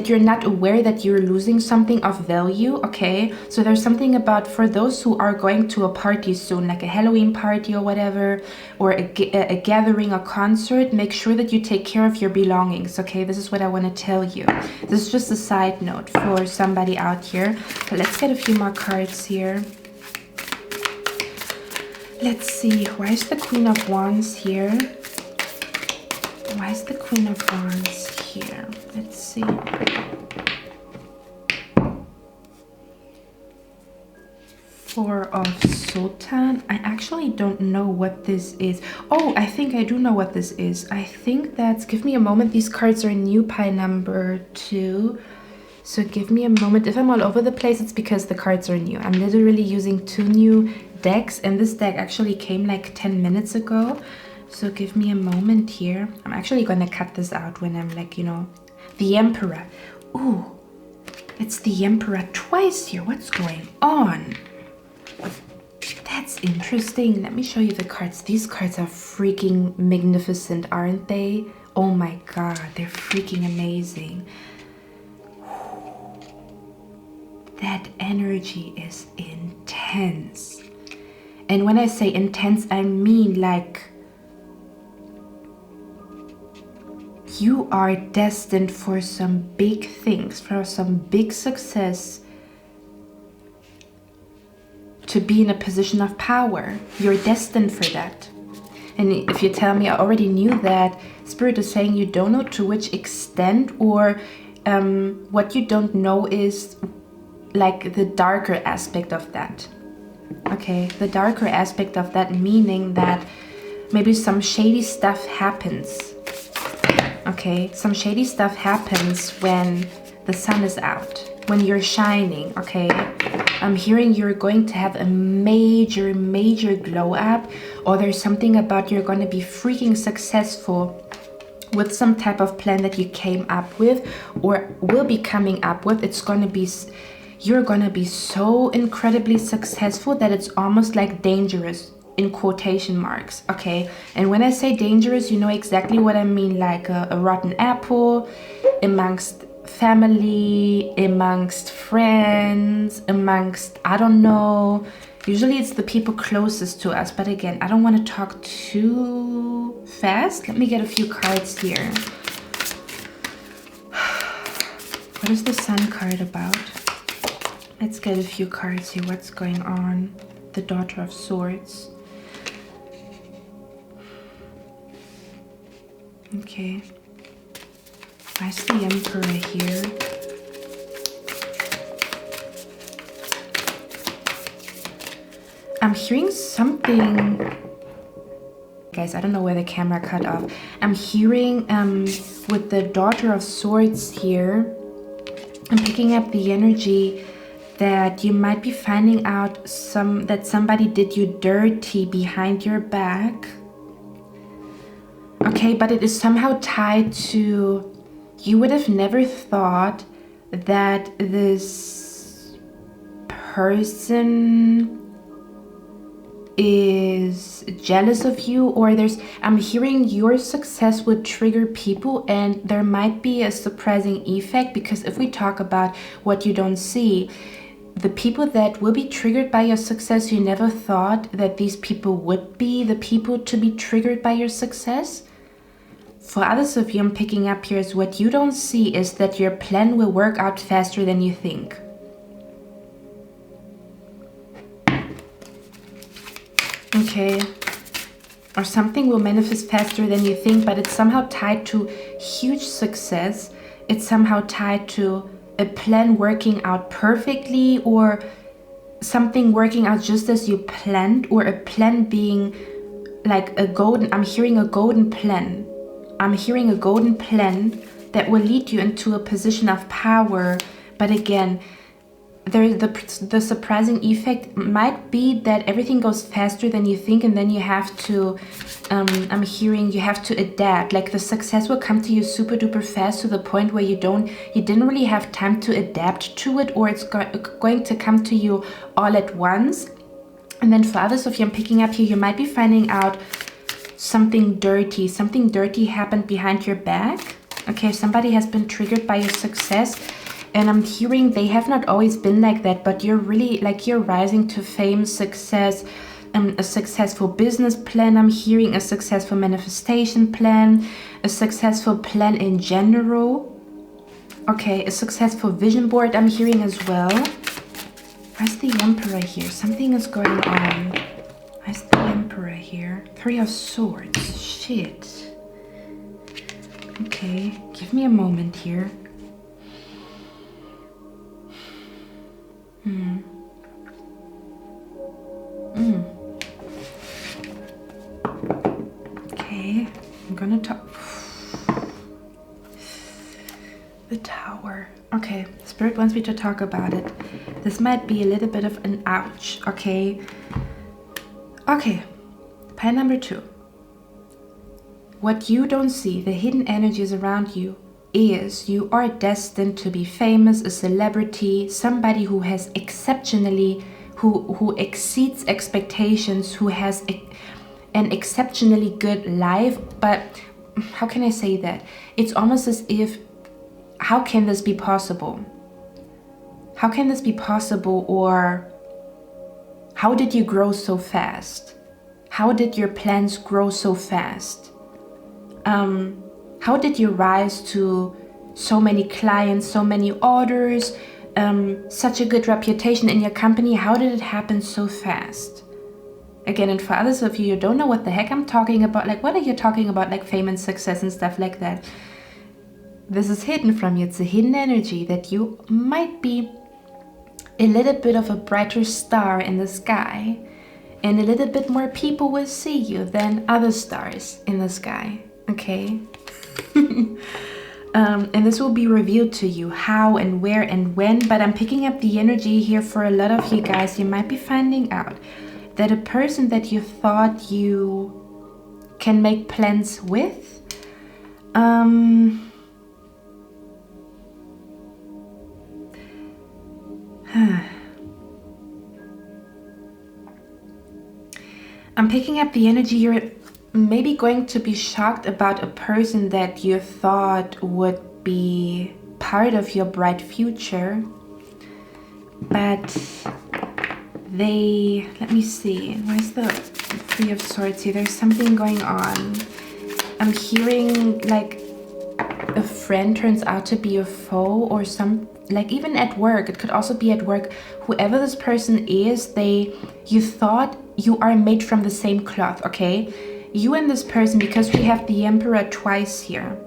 you're not aware that you're losing something of value, okay? So there's something about, for those who are going to a party soon, like a Halloween party or whatever, or a gathering, a concert, make sure that you take care of your belongings, okay? This is what I want to tell you. This is just a side note for somebody out here. But let's get a few more cards here. Let's see, why is the Queen of Wands here? Why Why is the Queen of Wands here? Let's see. Four of Sultan. I actually don't know what this is. Oh, I think I do know what this is. I think that's, give me a moment. These cards are new pie number 2. So give me a moment. If I'm all over the place, it's because the cards are new. I'm literally using 2 new decks, and this deck actually came like 10 minutes ago. So give me a moment here. I'm actually gonna cut this out when I'm like, you know, the Emperor. Ooh, it's the Emperor twice here. What's going on? That's interesting. Let me show you the cards. These cards are freaking magnificent, aren't they? Oh my god, they're freaking amazing. That energy is intense. And when I say intense, I mean like you are destined for some big things, for some big success, to be in a position of power. You're destined for that. And if you tell me I already knew that, Spirit is saying you don't know to which extent, or what you don't know is like the darker aspect of that. Okay, the darker aspect of that, meaning that maybe some shady stuff happens. Okay, some shady stuff happens when the sun is out, when you're shining. Okay, I'm hearing you're going to have a major glow up, or there's something about you're going to be freaking successful with some type of plan that you came up with or will be coming up with. It's going to be, you're going to be so incredibly successful that it's almost like dangerous, in quotation marks. Okay, and when I say dangerous, you know exactly what I mean, like a rotten apple amongst family, amongst friends, amongst, I don't know, usually it's the people closest to us. But again, I don't want to talk too fast. Let me get a few cards here. What is the Sun card about? Let's get a few cards here. What's going on? The Daughter of Swords. Okay. Why's the Emperor here? I'm hearing something. Guys, I don't know where the camera cut off. I'm hearing with the Daughter of Swords here, I'm picking up the energy that you might be finding out that somebody did you dirty behind your back. Okay, but it is somehow tied to, you would have never thought that this person is jealous of you, or I'm hearing your success would trigger people, and there might be a surprising effect, because if we talk about what you don't see, the people that will be triggered by your success, you never thought that these people would be the people to be triggered by your success. For others of you, I'm picking up here is what you don't see is that your plan will work out faster than you think. Okay, or something will manifest faster than you think, but it's somehow tied to huge success. It's somehow tied to a plan working out perfectly, or something working out just as you planned, or a plan being like a golden, I'm hearing a golden plan. I'm hearing a golden plan that will lead you into a position of power. But again, the surprising effect might be that everything goes faster than you think, and then you have to, I'm hearing you have to adapt. Like the success will come to you super duper fast, to the point where you didn't really have time to adapt to it, or it's going to come to you all at once. And then for others of you, I'm picking up here, you might be finding out something dirty happened behind your back. Okay, somebody has been triggered by your success, and I'm hearing they have not always been like that, but you're really like, you're rising to fame, success, a successful business plan. I'm hearing a successful manifestation plan, a successful plan in general. Okay, a successful vision board I'm hearing as well. Where's the Emperor here? Something is going on. Where's the Emperor here? 3 of Swords. Shit. Okay, give me a moment here. Okay, I'm gonna talk. The Tower. Okay, Spirit wants me to talk about it. This might be a little bit of an ouch, okay? Okay, pile number 2. What you don't see, the hidden energies around you, is you are destined to be famous, a celebrity, somebody who has exceptionally, who exceeds expectations, who has an exceptionally good life. But how can I say that? It's almost as if, how can this be possible? How can this be possible? Or how did you grow so fast? How did your plans grow so fast? How did you rise to so many clients, so many orders, such a good reputation in your company? How did it happen so fast? Again, and for others of you who don't know what the heck I'm talking about, like what are you talking about, like fame and success and stuff like that? This is hidden from you. It's a hidden energy that you might be a little bit of a brighter star in the sky, and a little bit more people will see you than other stars in the sky, okay? And this will be revealed to you how and where and when, but I'm picking up the energy here for a lot of you guys. You might be finding out that a person that you thought you can make plans with, I'm picking up the energy. You're maybe going to be shocked about a person that you thought would be part of your bright future, but they, let me see, where's the Three of Swords here? There's something going on. I'm hearing like a friend turns out to be a foe, or some, like even at work, it could also be at work. Whoever this person is, you thought you are made from the same cloth, okay? You and this person, because we have the Emperor twice here.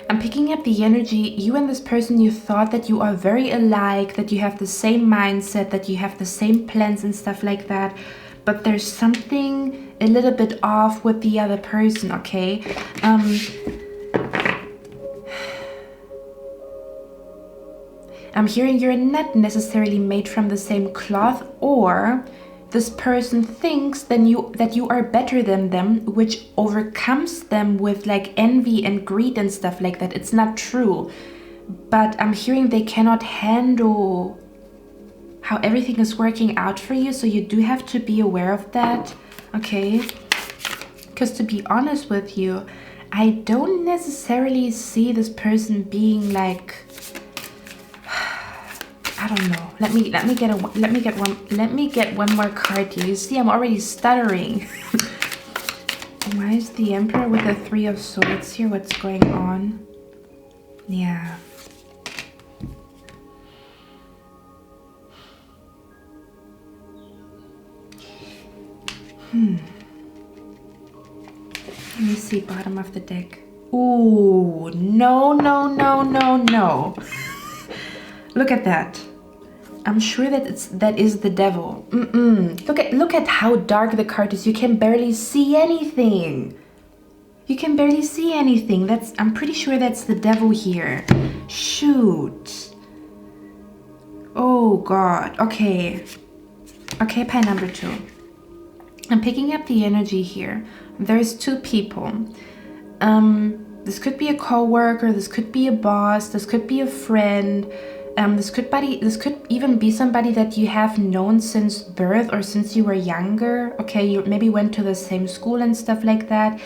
I'm picking up the energy. You and this person, you thought that you are very alike, that you have the same mindset, that you have the same plans and stuff like that. But there's something a little bit off with the other person, okay? I'm hearing you're not necessarily made from the same cloth, or this person thinks that you are better than them, which overcomes them with like envy and greed and stuff like that. It's not true, but I'm hearing they cannot handle how everything is working out for you, so you do have to be aware of that, okay? Because to be honest with you, I don't necessarily see this person being like, I don't know. Let me get one more card here. You see, I'm already stuttering. Why is the Emperor with the Three of Swords here? What's going on? Yeah. Let me see, bottom of the deck. Ooh, no, no, no, no, no. Look at that. I'm sure that is the devil. Look at how dark the card is. You can barely see anything. You can barely see anything. I'm pretty sure that's the devil here. Shoot. Oh God. Okay. Okay, pile number 2. I'm picking up the energy here. There's 2 people. This could be a co-worker, this could be a boss, this could be a friend. This could even be somebody that you have known since birth or since you were younger. Okay, you maybe went to the same school and stuff like that.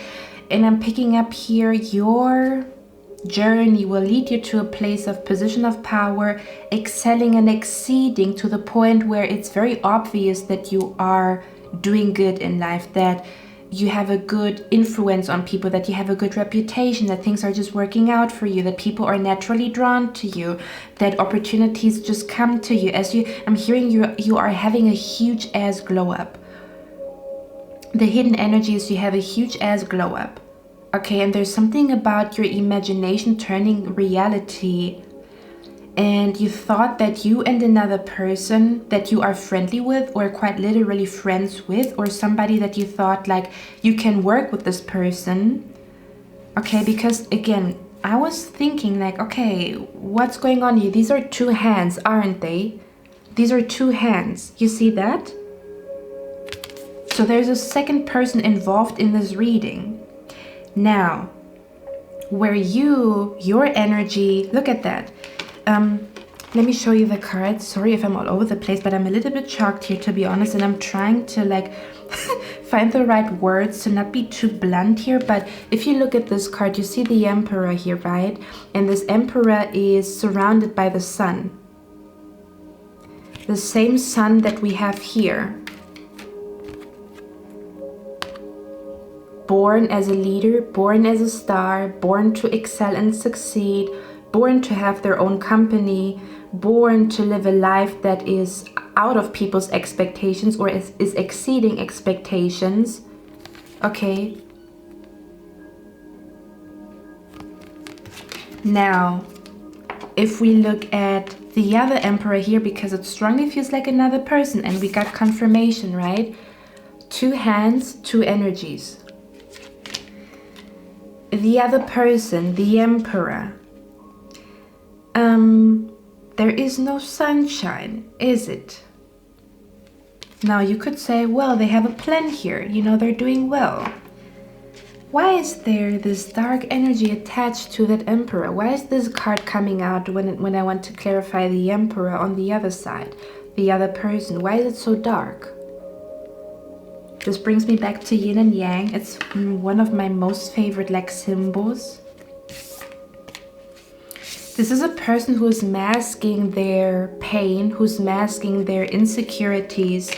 And I'm picking up here, your journey will lead you to a place of position of power, excelling and exceeding to the point where it's very obvious that you are doing good in life, that you have a good influence on people, that you have a good reputation, that things are just working out for you, that people are naturally drawn to you, that opportunities just come to you. I'm hearing you are having a huge ass glow up. The hidden energy is you have a huge ass glow up. Okay, and there's something about your imagination turning reality. And you thought that you and another person that you are friendly with, or quite literally friends with, or somebody that you thought like you can work with this person. Okay, because again, I was thinking like, okay, what's going on here? These are two hands, aren't they? These are two hands. You see that? So there's a second person involved in this reading. Now, where your energy, look at that. Let me show you the cards. Sorry if I'm all over the place, but I'm a little bit shocked here, to be honest, and I'm trying to like find the right words to not be too blunt here. But if you look at this card, you see the Emperor here, right? And this Emperor is surrounded by the sun. The same sun that we have here. Born as a leader, born as a star, born to excel and succeed, born to have their own company, born to live a life that is out of people's expectations or is exceeding expectations. Okay. Now, if we look at the other Emperor here, because it strongly feels like another person, and we got confirmation, right? Two hands, two energies. The other person, the Emperor, there is no sunshine, is it? Now you could say, well, they have a plan here, you know, they're doing well. Why is there this dark energy attached to that Emperor? Why is this card coming out when I want to clarify the Emperor on the other side, the other person? Why is it so dark? This brings me back to yin and yang. It's one of my most favorite like symbols. This is a person who is masking their pain, who's masking their insecurities.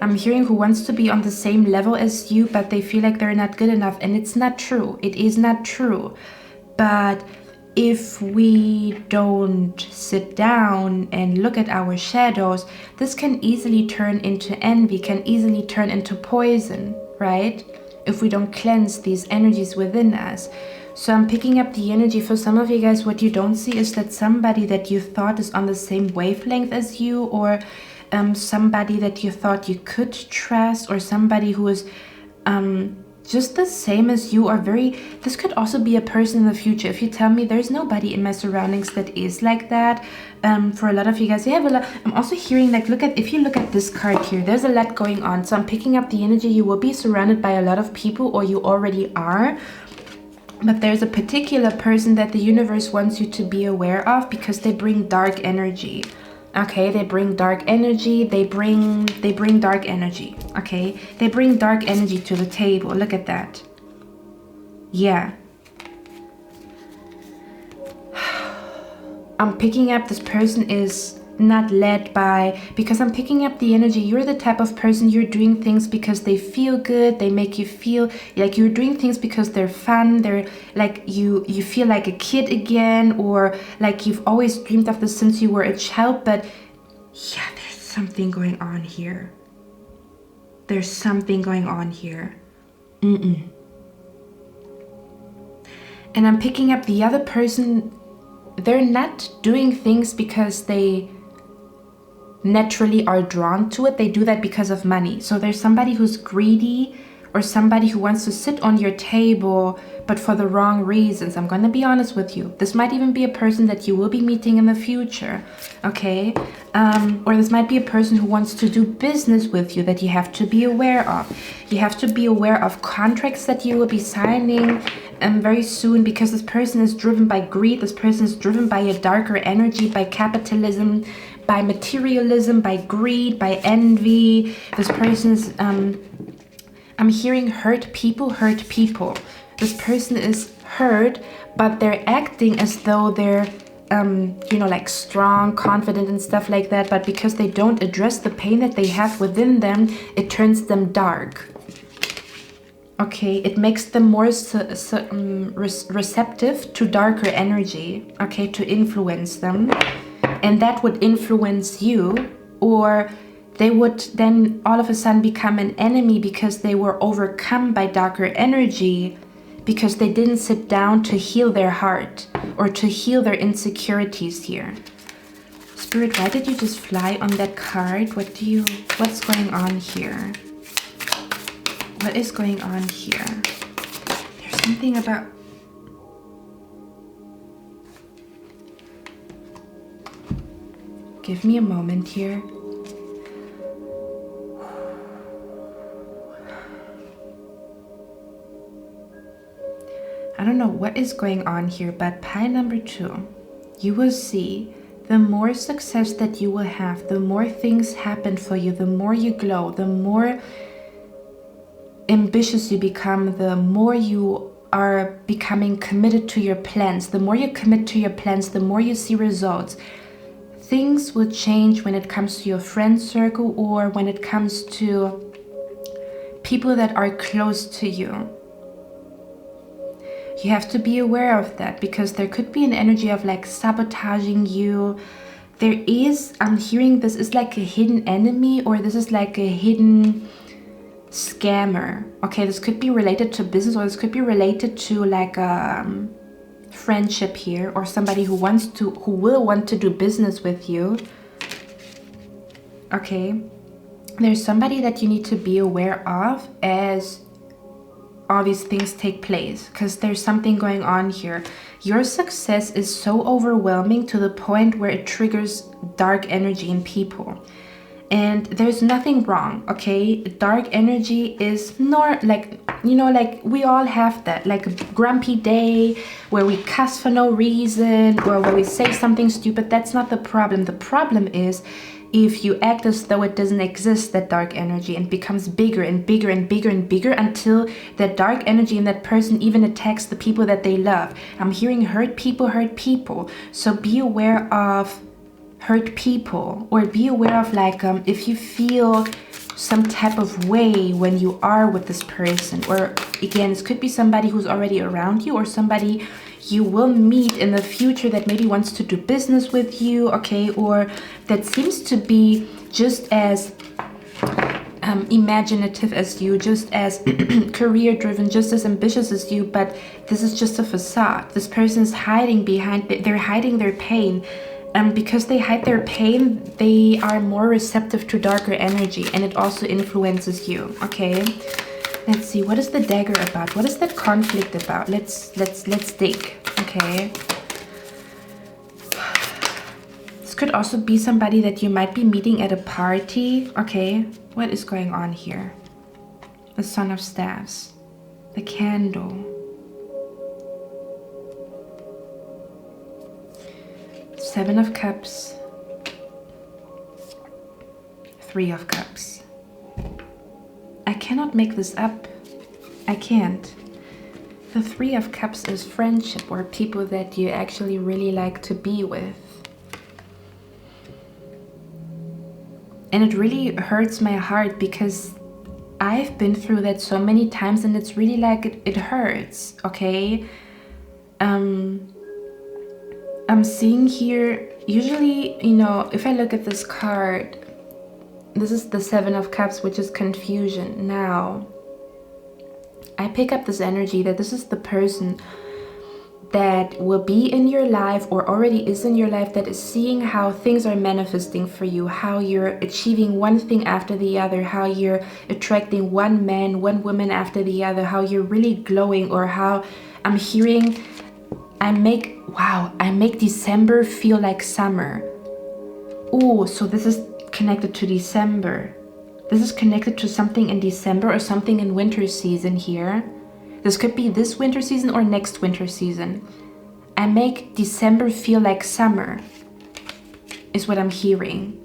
I'm hearing who wants to be on the same level as you, but they feel like they're not good enough. And it's not true. It is not true. But if we don't sit down and look at our shadows, this can easily turn into envy, can easily turn into poison, right? If we don't cleanse these energies within us. So I'm picking up the energy for some of you guys. What you don't see is that somebody that you thought is on the same wavelength as you, or somebody that you thought you could trust, or somebody who is just the same as you, or this could also be a person in the future. If you tell me there's nobody in my surroundings that is like that, for a lot of you guys, you have a lot. I'm also hearing like, if you look at this card here, there's a lot going on. So I'm picking up the energy. You will be surrounded by a lot of people, or you already are. But there's a particular person that the universe wants you to be aware of, because they bring dark energy. Okay, they bring dark energy. They bring dark energy. Okay, they bring dark energy to the table. Look at that. Yeah. I'm picking up this person is not led by, because I'm picking up the energy. You're the type of person, you're doing things because they feel good, they make you feel like you're doing things because they're fun, they're like you feel like a kid again, or like you've always dreamed of this since you were a child. But yeah, there's something going on here. There's something going on here. And I'm picking up the other person. They're not doing things because they naturally are drawn to it. They do that because of money. So there's somebody who's greedy, or somebody who wants to sit on your table, but for the wrong reasons. I'm going to be honest with you. This might even be a person that you will be meeting in the future. Okay. Or this might be a person who wants to do business with you that you have to be aware of. You have to be aware of contracts that you will be signing very soon, because this person is driven by greed. This person is driven by a darker energy, by capitalism, by materialism, by greed, by envy. This person's, I'm hearing hurt people. This person is hurt, but they're acting as though they're, like strong, confident and stuff like that. But because they don't address the pain that they have within them, it turns them dark. Okay, it makes them more receptive to darker energy, okay, to influence them. And that would influence you, or they would then all of a sudden become an enemy because they were overcome by darker energy, because they didn't sit down to heal their heart or to heal their insecurities here. Spirit, why did you just fly on that card? What's going on here? What is going on here? There's something about... Give me a moment here. I don't know what is going on here, but pile number 2, you will see the more success that you will have, the more things happen for you, the more you glow, the more ambitious you become, the more you are becoming committed to your plans. The more you commit to your plans, the more you see results. Things will change when it comes to your friend circle or when it comes to people that are close to you. You have to be aware of that because there could be an energy of like sabotaging you. There is, I'm hearing this is like a hidden enemy, or this is like a hidden scammer. Okay, this could be related to business, or this could be related to like friendship here, or somebody who will want to do business with you. Okay, there's somebody that you need to be aware of as all these things take place, because there's something going on here. Your success is so overwhelming to the point where it triggers dark energy in people. And there's nothing wrong, okay? Dark energy is not like, you know, like we all have that, like a grumpy day where we cuss for no reason or where we say something stupid. That's not the problem. The problem is if you act as though it doesn't exist, that dark energy, and becomes bigger and bigger and bigger and bigger until that dark energy in that person even attacks the people that they love. I'm hearing hurt people. So be aware of hurt people, or be aware of like if you feel some type of way when you are with this person, or again, this could be somebody who's already around you or somebody you will meet in the future that maybe wants to do business with you, okay, or that seems to be just as imaginative as you, just as career driven, just as ambitious as you, but this is just a facade. This person is hiding behind, they're hiding their pain. Because they hide their pain, they are more receptive to darker energy, and it also influences you. Okay, let's see, what is the dagger about? What is that conflict about? Let's dig. Okay, this could also be somebody that you might be meeting at a party. Okay, what is going on here? The Son of Staves, the candle, Seven of Cups, Three of Cups. I cannot make this up. I can't. The Three of Cups is friendship, or people that you actually really like to be with. And it really hurts my heart because I've been through that so many times, and it's really like it hurts, okay? I'm seeing here, usually, you know, if I look at this card, this is the Seven of Cups, which is confusion. Now, I pick up this energy that this is the person that will be in your life or already is in your life, that is seeing how things are manifesting for you, how you're achieving one thing after the other, how you're attracting one man, one woman after the other, how you're really glowing, or how I'm hearing I make December feel like summer. Oh, so this is connected to December. This is connected to something in December or something in winter season here. This could be this winter season or next winter season. I make December feel like summer, is what I'm hearing.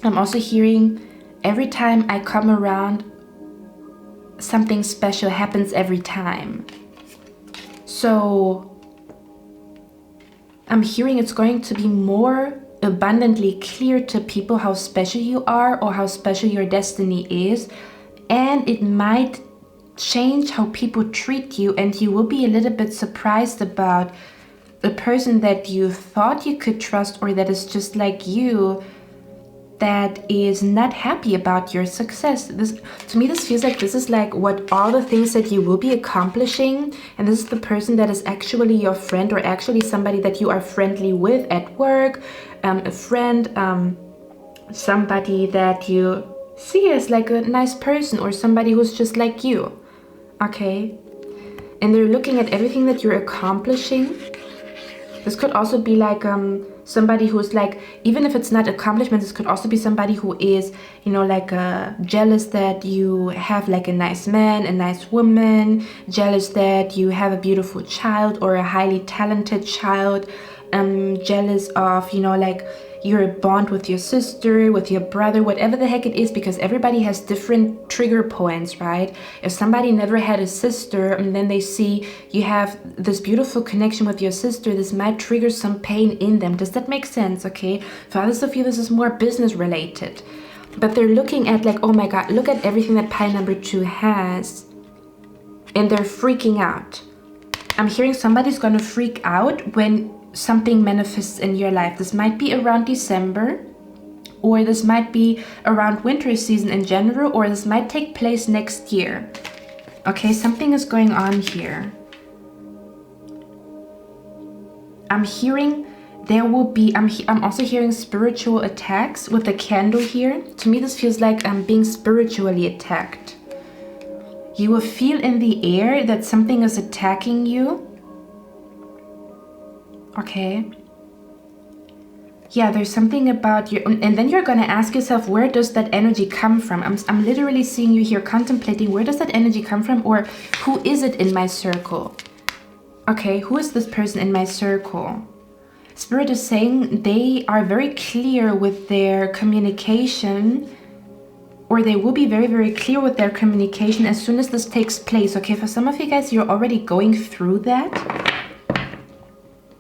I'm also hearing every time I come around, something special happens every time. So I'm hearing it's going to be more abundantly clear to people how special you are or how special your destiny is. And it might change how people treat you, and you will be a little bit surprised about the person that you thought you could trust, or that is just like you, that is not happy about your success. To me, this feels like this is like what all the things that you will be accomplishing, and this is the person that is actually your friend, or actually somebody that you are friendly with at work, a friend, somebody that you see as like a nice person, or somebody who's just like you, okay? And they're looking at everything that you're accomplishing. This could also be like somebody who's like, even if it's not accomplishments, this could also be somebody who is, you know, like jealous that you have like a nice man, a nice woman, jealous that you have a beautiful child or a highly talented child, jealous of, you know, like your bond with your sister, with your brother, whatever the heck it is, because everybody has different trigger points, right? If somebody never had a sister and then they see you have this beautiful connection with your sister, this might trigger some pain in them. Does that make sense? Okay, for others of you, this is more business related, but they're looking at like, oh my God, look at everything that pile number 2 has, and they're freaking out. I'm hearing somebody's gonna freak out when something manifests in your life. This might be around December, or this might be around winter season in general, or this might take place next year. Okay, something is going on here. I'm hearing there will be, I'm also hearing spiritual attacks with the candle here. To me, this feels like I'm being spiritually attacked. You will feel in the air that something is attacking you. Okay. Yeah, there's something about you, and then you're gonna ask yourself, where does that energy come from? I'm literally seeing you here contemplating, where does that energy come from, or who is it in my circle? Okay, who is this person in my circle? Spirit is saying they are very clear with their communication, or they will be very, very clear with their communication as soon as this takes place. Okay, for some of you guys, you're already going through that.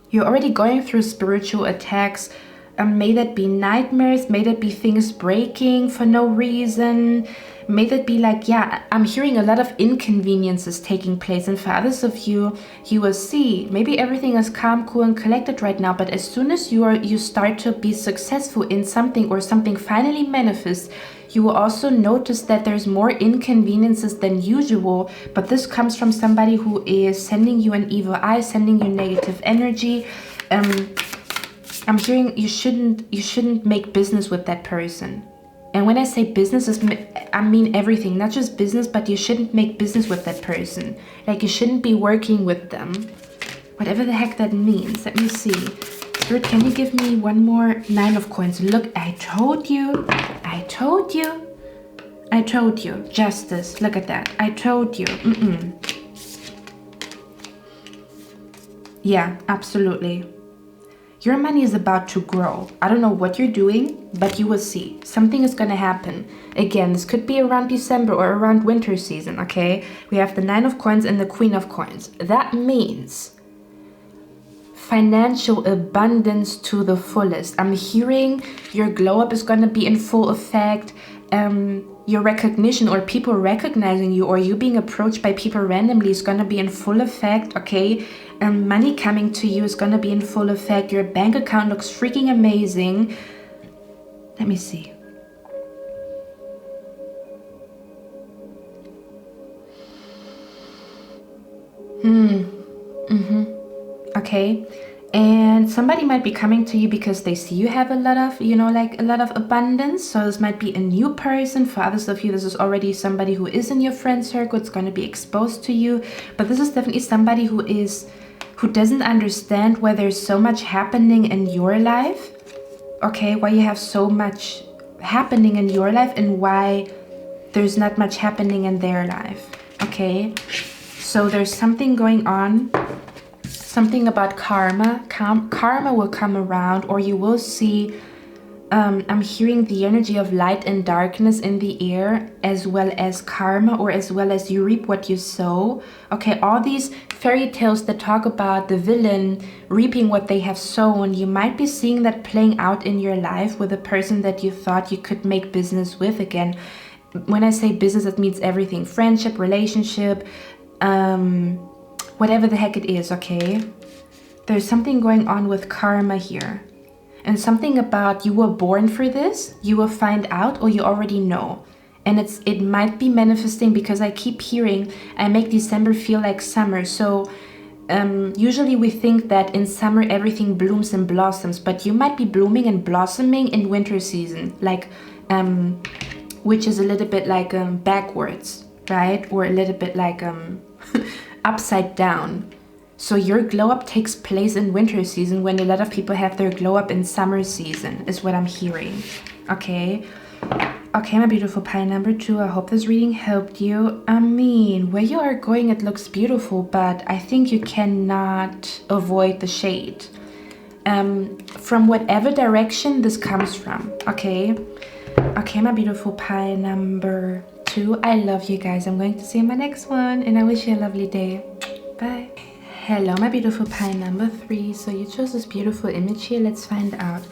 You're already going through spiritual attacks. May that be nightmares, may that be things breaking for no reason. May that be like, yeah, I'm hearing a lot of inconveniences taking place. And for others of you, you will see, maybe everything is calm, cool, and collected right now. But as soon as you start to be successful in something, or something finally manifests, you will also notice that there's more inconveniences than usual, but this comes from somebody who is sending you an evil eye, sending you negative energy. I'm hearing you shouldn't make business with that person. And when I say business, I mean everything, not just business, but you shouldn't make business with that person. Like, you shouldn't be working with them. Whatever the heck that means. Let me see. Spirit, can you give me one more 9 of coins? Look, I told you. I told you. I told you. Justice. Look at that. I told you. Yeah, absolutely. Your money is about to grow. I don't know what you're doing, but you will see. Something is going to happen. Again, this could be around December or around winter season, okay? We have the 9 of coins and the Queen of coins. That means financial abundance to the fullest. I'm hearing your glow up is going to be in full effect. Your recognition, or people recognizing you, or you being approached by people randomly, is going to be in full effect, okay? Money coming to you is going to be in full effect. Your bank account looks freaking amazing. Let me see. Okay. And somebody might be coming to you because they see you have a lot of, you know, like a lot of abundance. So this might be a new person. For others of you, this is already somebody who is in your friend circle. It's going to be exposed to you. But this is definitely somebody who doesn't understand why there's so much happening in your life. Okay, why you have so much happening in your life and why there's not much happening in their life. Okay, so there's something going on. Something about karma. Karma will come around, or you will see, I'm hearing the energy of light and darkness in the air, as well as karma, or as well as you reap what you sow. Okay, all these fairy tales that talk about the villain reaping what they have sown, you might be seeing that playing out in your life with a person that you thought you could make business with. Again, when I say business, it means everything. Friendship, relationship, whatever the heck it is, okay? There's something going on with karma here. And something about you were born for this, you will find out, or you already know. And it might be manifesting because I keep hearing, I make December feel like summer. So usually we think that in summer everything blooms and blossoms, but you might be blooming and blossoming in winter season, like which is a little bit like backwards, right? Or a little bit like upside down. So your glow up takes place in winter season when a lot of people have their glow up in summer season, is what I'm hearing. Okay. Okay, my beautiful pile number 2, I hope this reading helped you. I mean, where you are going, it looks beautiful, but I think you cannot avoid the shade. From whatever direction this comes from, okay? Okay, my beautiful pile number 2, I love you guys. I'm going to see you in my next one, and I wish you a lovely day. Bye. Hello, my beautiful pile number 3. So you chose this beautiful image here. Let's find out.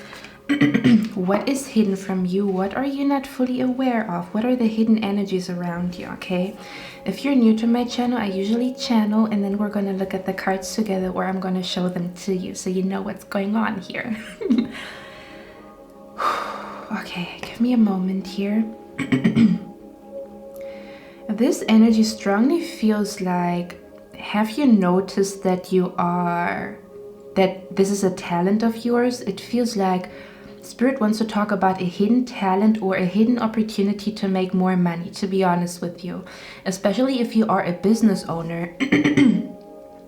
What is hidden from you? What are you not fully aware of? What are the hidden energies around you? Okay, if you're new to my channel, I usually channel and then we're gonna look at the cards together, or I'm gonna show them to you so you know what's going on here. Okay, give me a moment here. This energy strongly feels like, have you noticed that that this is a talent of yours? It feels like Spirit wants to talk about a hidden talent or a hidden opportunity to make more money, to be honest with you. Especially if you are a business owner.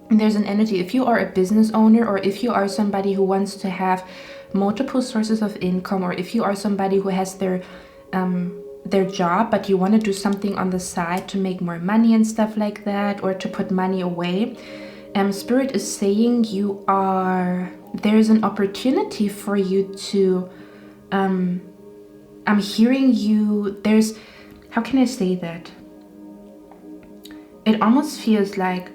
There's an energy, if you are a business owner, or if you are somebody who wants to have multiple sources of income, or if you are somebody who has their job, but you want to do something on the side to make more money and stuff like that, or to put money away. Spirit is saying there's an opportunity for you to, I'm hearing you, how can I say that? It almost feels like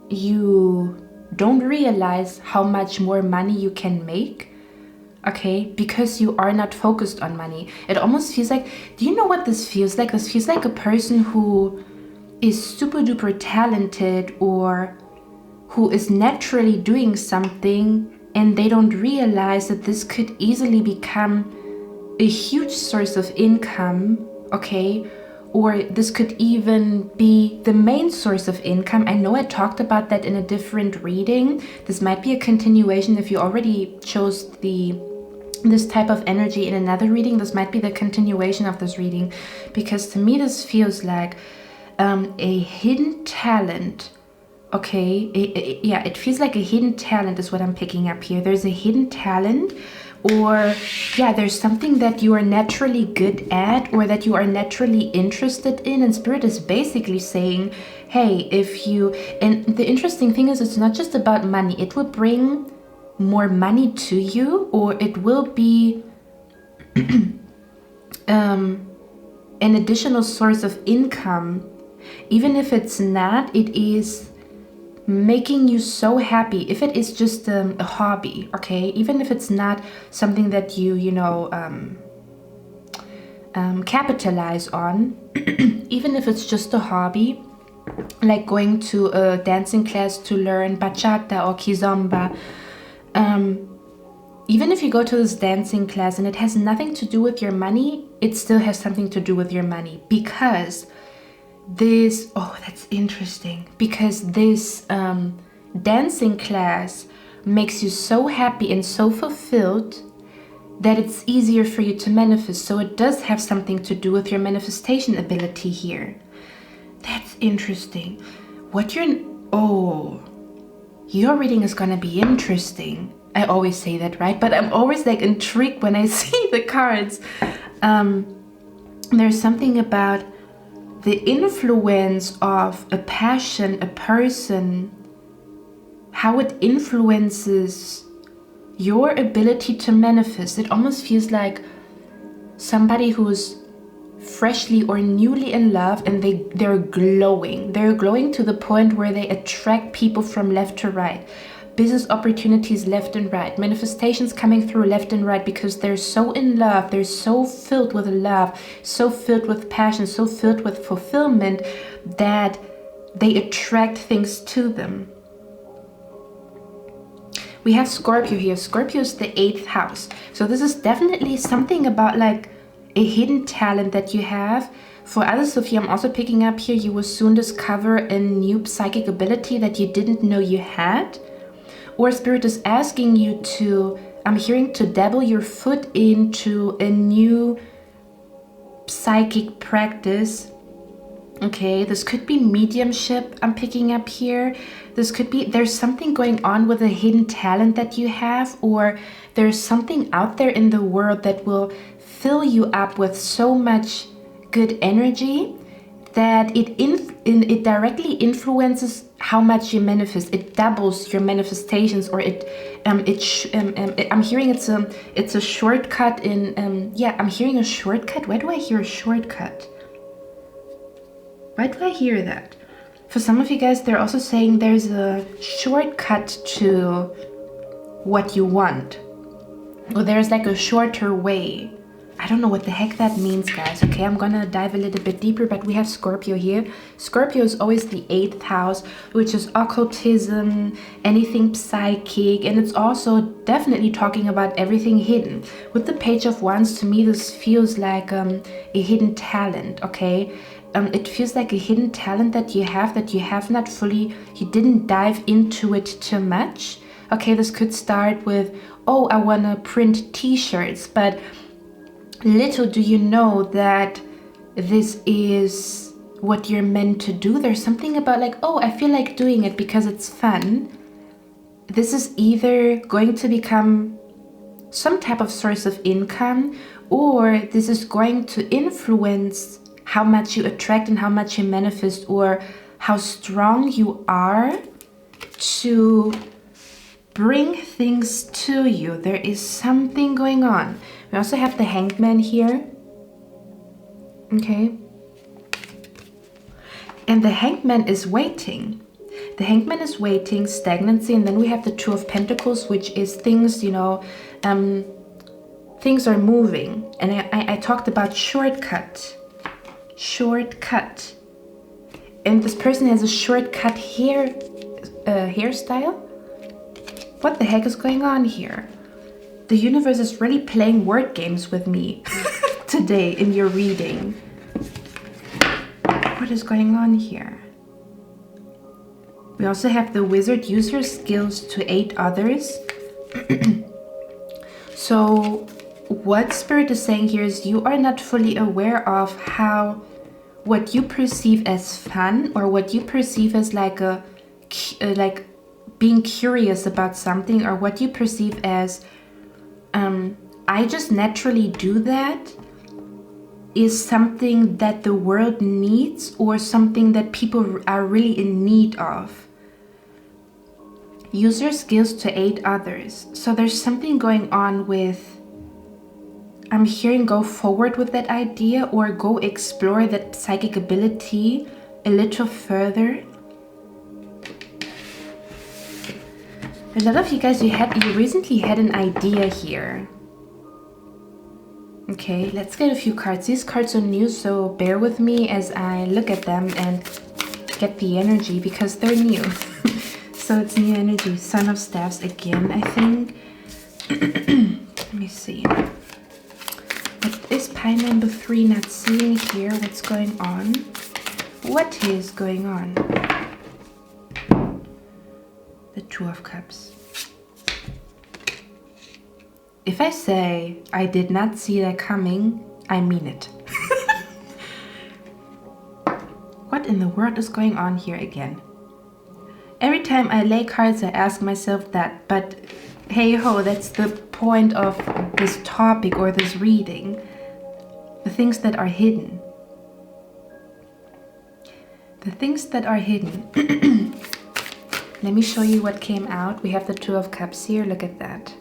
you don't realize how much more money you can make, okay, because you are not focused on money. It almost feels like, do you know what this feels like? This feels like a person who is super duper talented, or who is naturally doing something, and they don't realize that this could easily become a huge source of income, okay? Or this could even be the main source of income. I know I talked about that in a different reading. This might be a continuation. If you already chose this type of energy in another reading, this might be the continuation of this reading, because to me this feels like a hidden talent. Okay, yeah, it feels like a hidden talent is what I'm picking up here. There's a hidden talent, or yeah, there's something that you are naturally good at, or that you are naturally interested in, and Spirit is basically saying, hey, and the interesting thing is, it's not just about money. It will bring more money to you, or it will be an additional source of income. Even if it's not, it is making you so happy. If it is just a hobby, okay, even if it's not something that you capitalize on, even if it's just a hobby, like going to a dancing class to learn bachata or kizomba, even if you go to this dancing class and it has nothing to do with your money, it still has something to do with your money, because that's interesting, because this dancing class makes you so happy and so fulfilled that it's easier for you to manifest. So it does have something to do with your manifestation ability here. That's interesting. Your reading is gonna be interesting. I always say that, right? But I'm always like intrigued when I see the cards. There's something about the influence of a passion, a person, how it influences your ability to manifest. It almost feels like somebody who's freshly or newly in love, and they're glowing. They're glowing to the point where they attract people from left to right. Business opportunities left and right. Manifestations coming through left and right, because they're so in love. They're so filled with love, so filled with passion, so filled with fulfillment that they attract things to them. We have Scorpio here. Scorpio is the 8th house. So this is definitely something about like a hidden talent that you have. For others of you, I'm also picking up here, you will soon discover a new psychic ability that you didn't know you had. Or Spirit is asking you to, I'm hearing, to dabble your foot into a new psychic practice. Okay, this could be mediumship I'm picking up here. This could be, there's something going on with a hidden talent that you have, or there's something out there in the world that will fill you up with so much good energy that it directly influences how much you manifest. It doubles your manifestations, or I'm hearing it's a shortcut in yeah, I'm hearing a shortcut. Why do I hear a shortcut? Why do I hear that? For some of you guys, they're also saying there's a shortcut to what you want, or there's like a shorter way. I don't know what the heck that means, guys. Okay, I'm gonna dive a little bit deeper, but we have Scorpio here. Scorpio is always the 8th house, which is occultism, anything psychic, and it's also definitely talking about everything hidden. With the Page of Wands, to me, this feels like a hidden talent, okay? It feels like a hidden talent that you have not fully, you didn't dive into it too much. Okay, this could start with, oh, I wanna print t-shirts, but little do you know that this is what you're meant to do. There's something about like, oh, I feel like doing it because it's fun. This is either going to become some type of source of income, or this is going to influence how much you attract and how much you manifest, or how strong you are to bring things to you. There is something going on. We also have the Hanged Man here. Okay. And the Hanged Man is waiting. The Hanged Man is waiting, stagnancy, and then we have the Two of Pentacles, which is things, you know, things are moving. And I talked about shortcut. Shortcut. And this person has a shortcut hairstyle. What the heck is going on here? The universe is really playing word games with me today in your reading. What is going on here? We also have the Wizard. Use your skills to aid others. So what Spirit is saying here is you are not fully aware of how what you perceive as fun, or what you perceive as like being curious about something, or what you perceive as I just naturally do that, is something that the world needs, or something that people are really in need of. Use your skills to aid others. So there's something going on with, I'm hearing, go forward with that idea, or go explore that psychic ability a little further. A lot of you guys, you recently had an idea here. Okay, let's get a few cards. These cards are new, so bear with me as I look at them and get the energy, because they're new. So it's new energy. Son of Staffs again, I think. Let me see. What is pile number 3 not seeing here? What's going on? What is going on? The Two of Cups. If I say I did not see that coming, I mean it. What in the world is going on here again? Every time I lay cards, I ask myself that, but hey ho, that's the point of this topic or this reading. The things that are hidden. The things that are hidden. Let me show you what came out. We have the Two of Cups here. Look at that.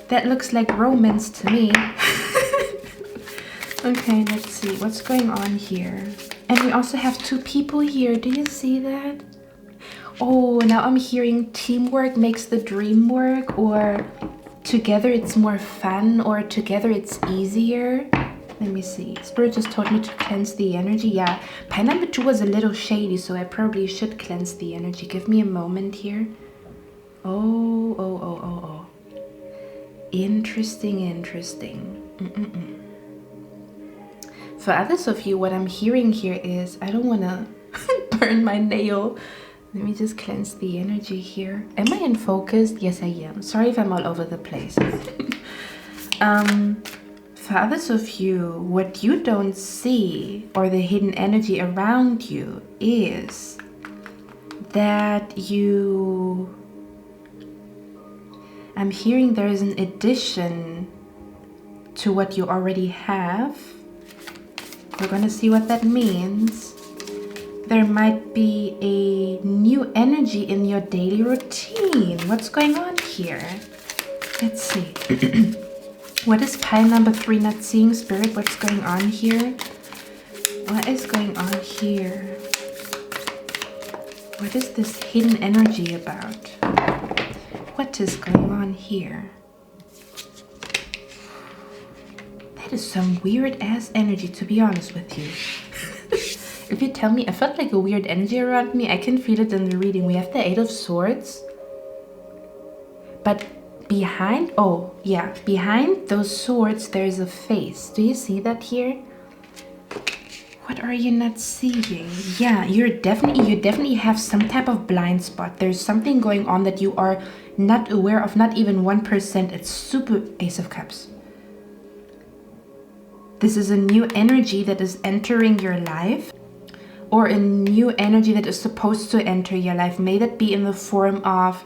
That looks like romance to me. Okay, let's see what's going on here. And we also have two people here. Do you see that? Oh, now I'm hearing teamwork makes the dream work, or together it's more fun, or together it's easier. Let me see. Spirit just told me to cleanse the energy. Yeah, pile number 2 was a little shady, so I probably should cleanse the energy. Give me a moment here. Oh. Interesting. For others of you, what I'm hearing here is, I don't want to burn my nail. Let me just cleanse the energy here. Am I in focus? Yes, I am. Sorry if I'm all over the place. For others of you, what you don't see, or the hidden energy around you, is that I'm hearing there is an addition to what you already have. We're going to see what that means. There might be a new energy in your daily routine. What's going on here? Let's see. What is pile number 3 not seeing, Spirit? What's going on here? What is going on here? What is this hidden energy about? What is going on here? That is some weird ass energy, to be honest with you. If you tell me I felt like a weird energy around me, I can feel it in the reading. We have the 8 of Swords. But behind those swords, there's a face. Do you see that here? What are you not seeing? Yeah, you definitely have some type of blind spot. There's something going on that you are not aware of, not even 1%. It's super Ace of Cups. This is a new energy that is entering your life, or a new energy that is supposed to enter your life. May that be in the form of,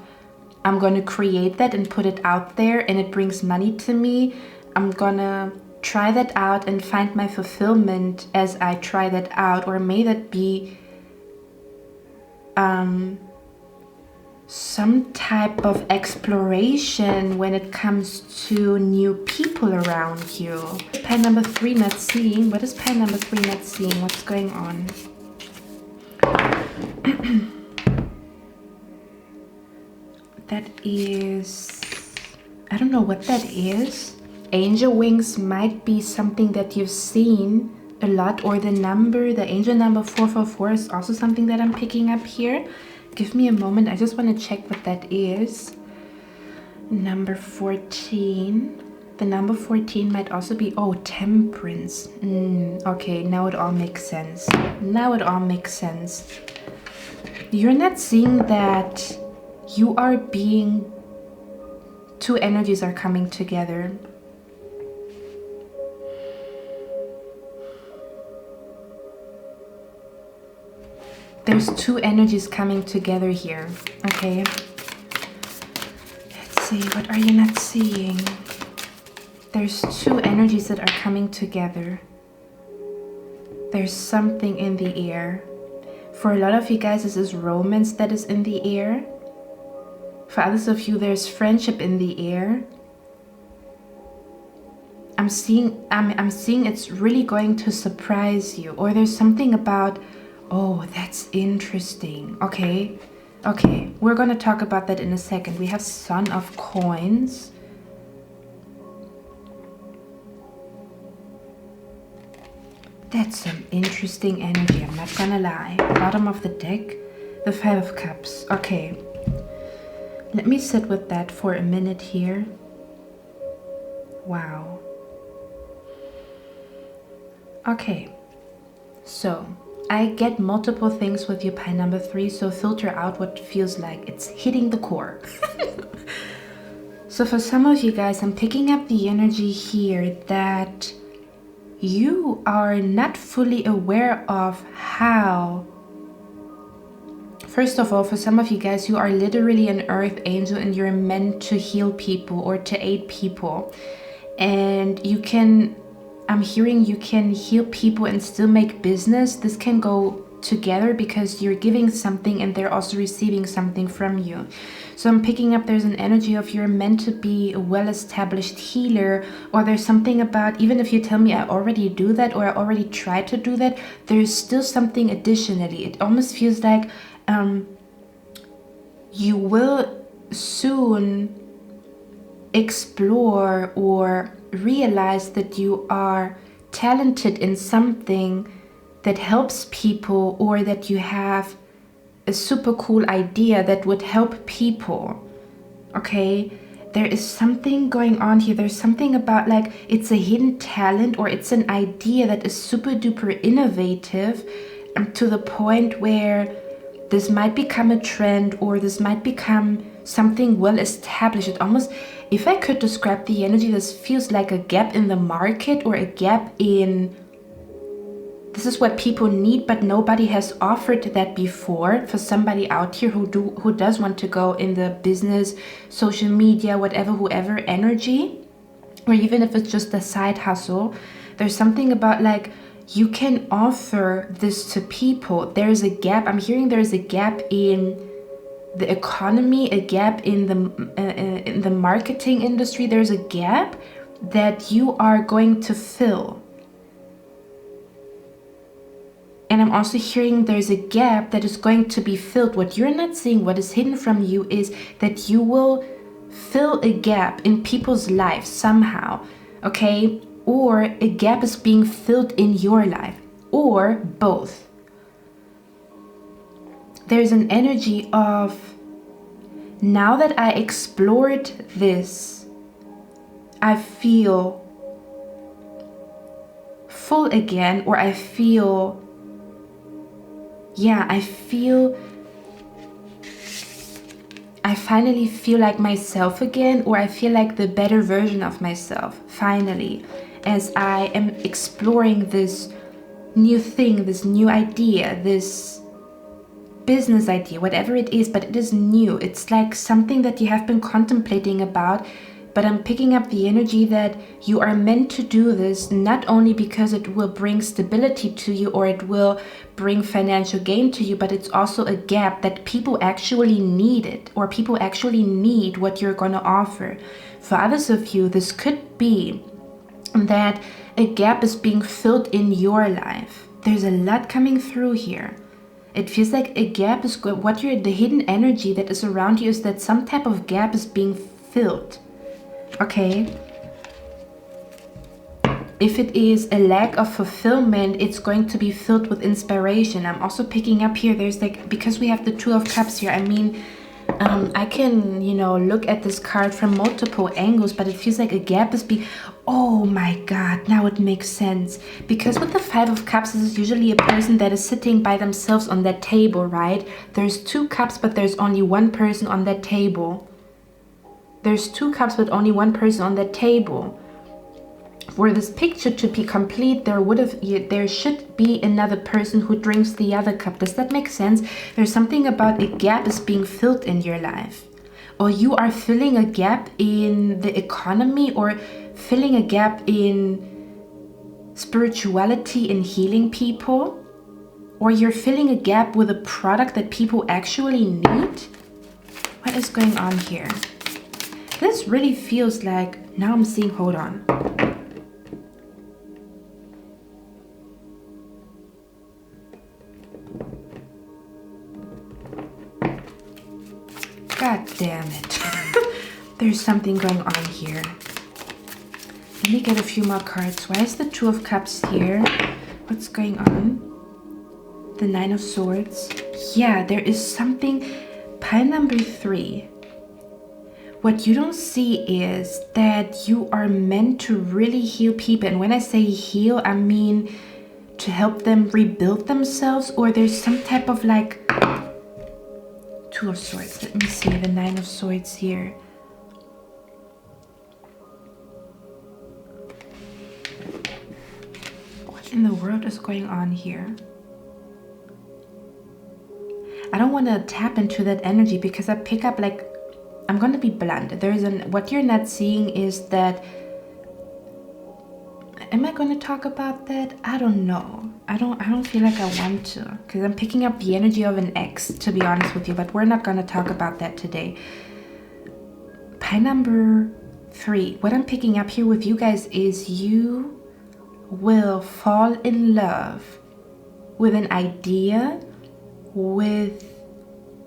I'm going to create that and put it out there and it brings money to me. I'm going to try that out and find my fulfillment as I try that out. Or may that be some type of exploration when it comes to new people around you. Pile number 3 not seeing. What is pile number 3 not seeing? What's going on? That is, I don't know what that is. Angel wings might be something that you've seen a lot, or the angel number 444 is also something that I'm picking up here. Give me a moment. I just want to check what that is. Number 14. The number 14 might also be, temperance. Okay, now it all makes sense. You're not seeing that you are being, 2 energies are coming together. There's 2 energies coming together here, okay? Let's see, what are you not seeing? There's 2 energies that are coming together. There's something in the air. For a lot of you guys, this is romance that is in the air. For others of you, there's friendship in the air. I'm seeing it's really going to surprise you. Or there's something about, oh, that's interesting. Okay, we're going to talk about that in a second. We have Son of Coins. That's some interesting energy, I'm not gonna lie. Bottom of the deck, the 5 of Cups. Okay, let me sit with that for a minute here. Wow. Okay, so I get multiple things with your pile number 3, so filter out what feels like it's hitting the core. So for some of you guys, I'm picking up the energy here that you are not fully aware of how. First of all, for some of you guys, you are literally an earth angel and you're meant to heal people or to aid people. And you can, I'm hearing you can heal people and still make business. This can go together because you're giving something and they're also receiving something from you. So I'm picking up there's an energy of you're meant to be a well-established healer, or there's something about, even if you tell me I already do that or I already tried to do that, there's still something additionally. It almost feels like you will soon explore or realize that you are talented in something that helps people, or that you have a super cool idea that would help people. Okay, there is something going on here. There's something about like it's a hidden talent, or it's an idea that is super duper innovative, to the point where this might become a trend, or this might become something well established. It almost, if I could describe the energy, this feels like a gap in the market, or a gap in, this is what people need, but nobody has offered that before, for somebody out here who does want to go in the business, social media, whatever, whoever energy, or even if it's just a side hustle. There's something about like, you can offer this to people. There's a gap. I'm hearing there's a gap in the economy, a gap in the marketing industry. There's a gap that you are going to fill. And I'm also hearing there's a gap that is going to be filled. What you're not seeing, what is hidden from you, is that you will fill a gap in people's lives somehow, okay? Or a gap is being filled in your life, or both. There's an energy of, now that I explored this, I feel full again, or I feel, I finally feel like myself again, or I feel like the better version of myself, finally, as I am exploring this new thing, this new idea, this business idea, whatever it is, but it is new. It's like something that you have been contemplating about, but I'm picking up the energy that you are meant to do this, not only because it will bring stability to you, or it will bring financial gain to you, but it's also a gap that people actually need it, or people actually need what you're going to offer. For others of you, this could be that a gap is being filled in your life. There's a lot coming through here. It feels like a gap is what you're, the hidden energy that is around you is that some type of gap is being filled. Okay. If it is a lack of fulfillment, it's going to be filled with inspiration. I'm also picking up here, there's like, because we have the Two of Cups here, I mean, I can, look at this card from multiple angles, but it feels like a gap is being, oh my God, now it makes sense. Because with the Five of Cups, this is usually a person that is sitting by themselves on that table, right? There's two cups, but there's only one person on that table. There's two cups, but only one person on that table. For this picture to be complete, there should be another person who drinks the other cup. Does that make sense? There's something about a gap is being filled in your life, or you are filling a gap in the economy, or filling a gap in spirituality and healing people, or you're filling a gap with a product that people actually need. What is going on here? This really feels like, now I'm seeing, hold on. God damn it. There's something going on here. Let me get a few more cards. Why is the Two of Cups here? What's going on? The Nine of Swords. Yeah, there is something. Pile number 3. What you don't see is that you are meant to really heal people. And when I say heal, I mean to help them rebuild themselves, or there's some type of like Two of Swords. Let me see the Nine of Swords here. What in the world is going on here? I don't want to tap into that energy because I pick up, like, I'm going to be blunt. What you're not seeing is that, am I going to talk about that? I don't know. I don't feel like I want to, because I'm picking up the energy of an ex, to be honest with you, but we're not going to talk about that today. Pile number 3. What I'm picking up here with you guys is you will fall in love with an idea, with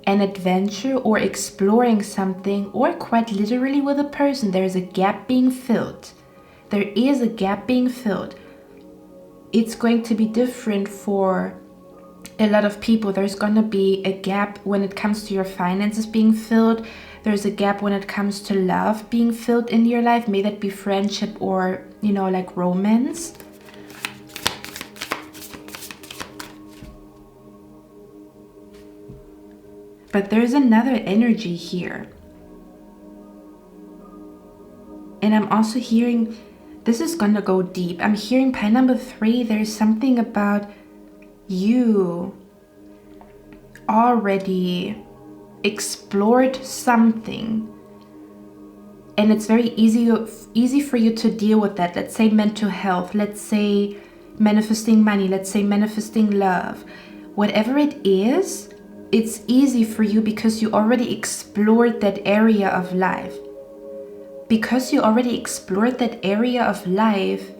an adventure, or exploring something, or quite literally with a person. There's a gap being filled. There is a gap being filled. it's going to be different for a lot of people. There's going to be a gap when it comes to your finances being filled. There's a gap when it comes to love being filled in your life. May that be friendship or, like romance. But there's another energy here. And I'm also hearing, this is gonna go deep. I'm hearing pile number 3, there's something about you already explored something. And it's very easy for you to deal with that. Let's say mental health, let's say manifesting money, let's say manifesting love. Whatever it is, it's easy for you because you already explored that area of life. Because you already explored that area of life,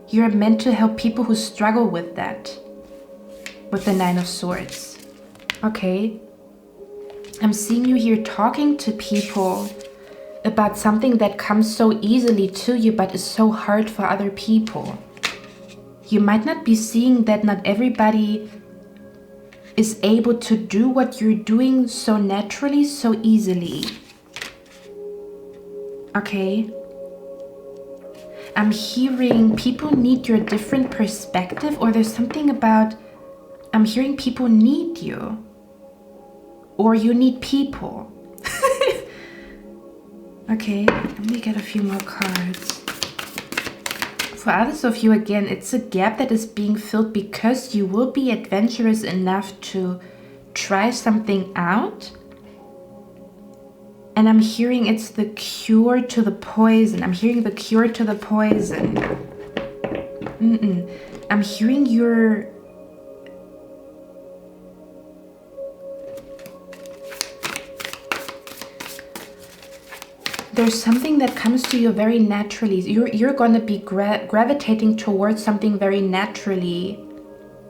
you're meant to help people who struggle with that. With the 9 of Swords. Okay. I'm seeing you here talking to people about something that comes so easily to you but is so hard for other people. You might not be seeing that not everybody is able to do what you're doing so naturally, so easily. Okay. I'm hearing people need your different perspective, or there's something about, I'm hearing people need you. Or you need people. Okay, let me get a few more cards. For others of you, again, it's a gap that is being filled because you will be adventurous enough to try something out. And I'm hearing it's the cure to the poison. I'm hearing the cure to the poison. I'm hearing your... There's something that comes to you very naturally. You're going to be gravitating towards something very naturally.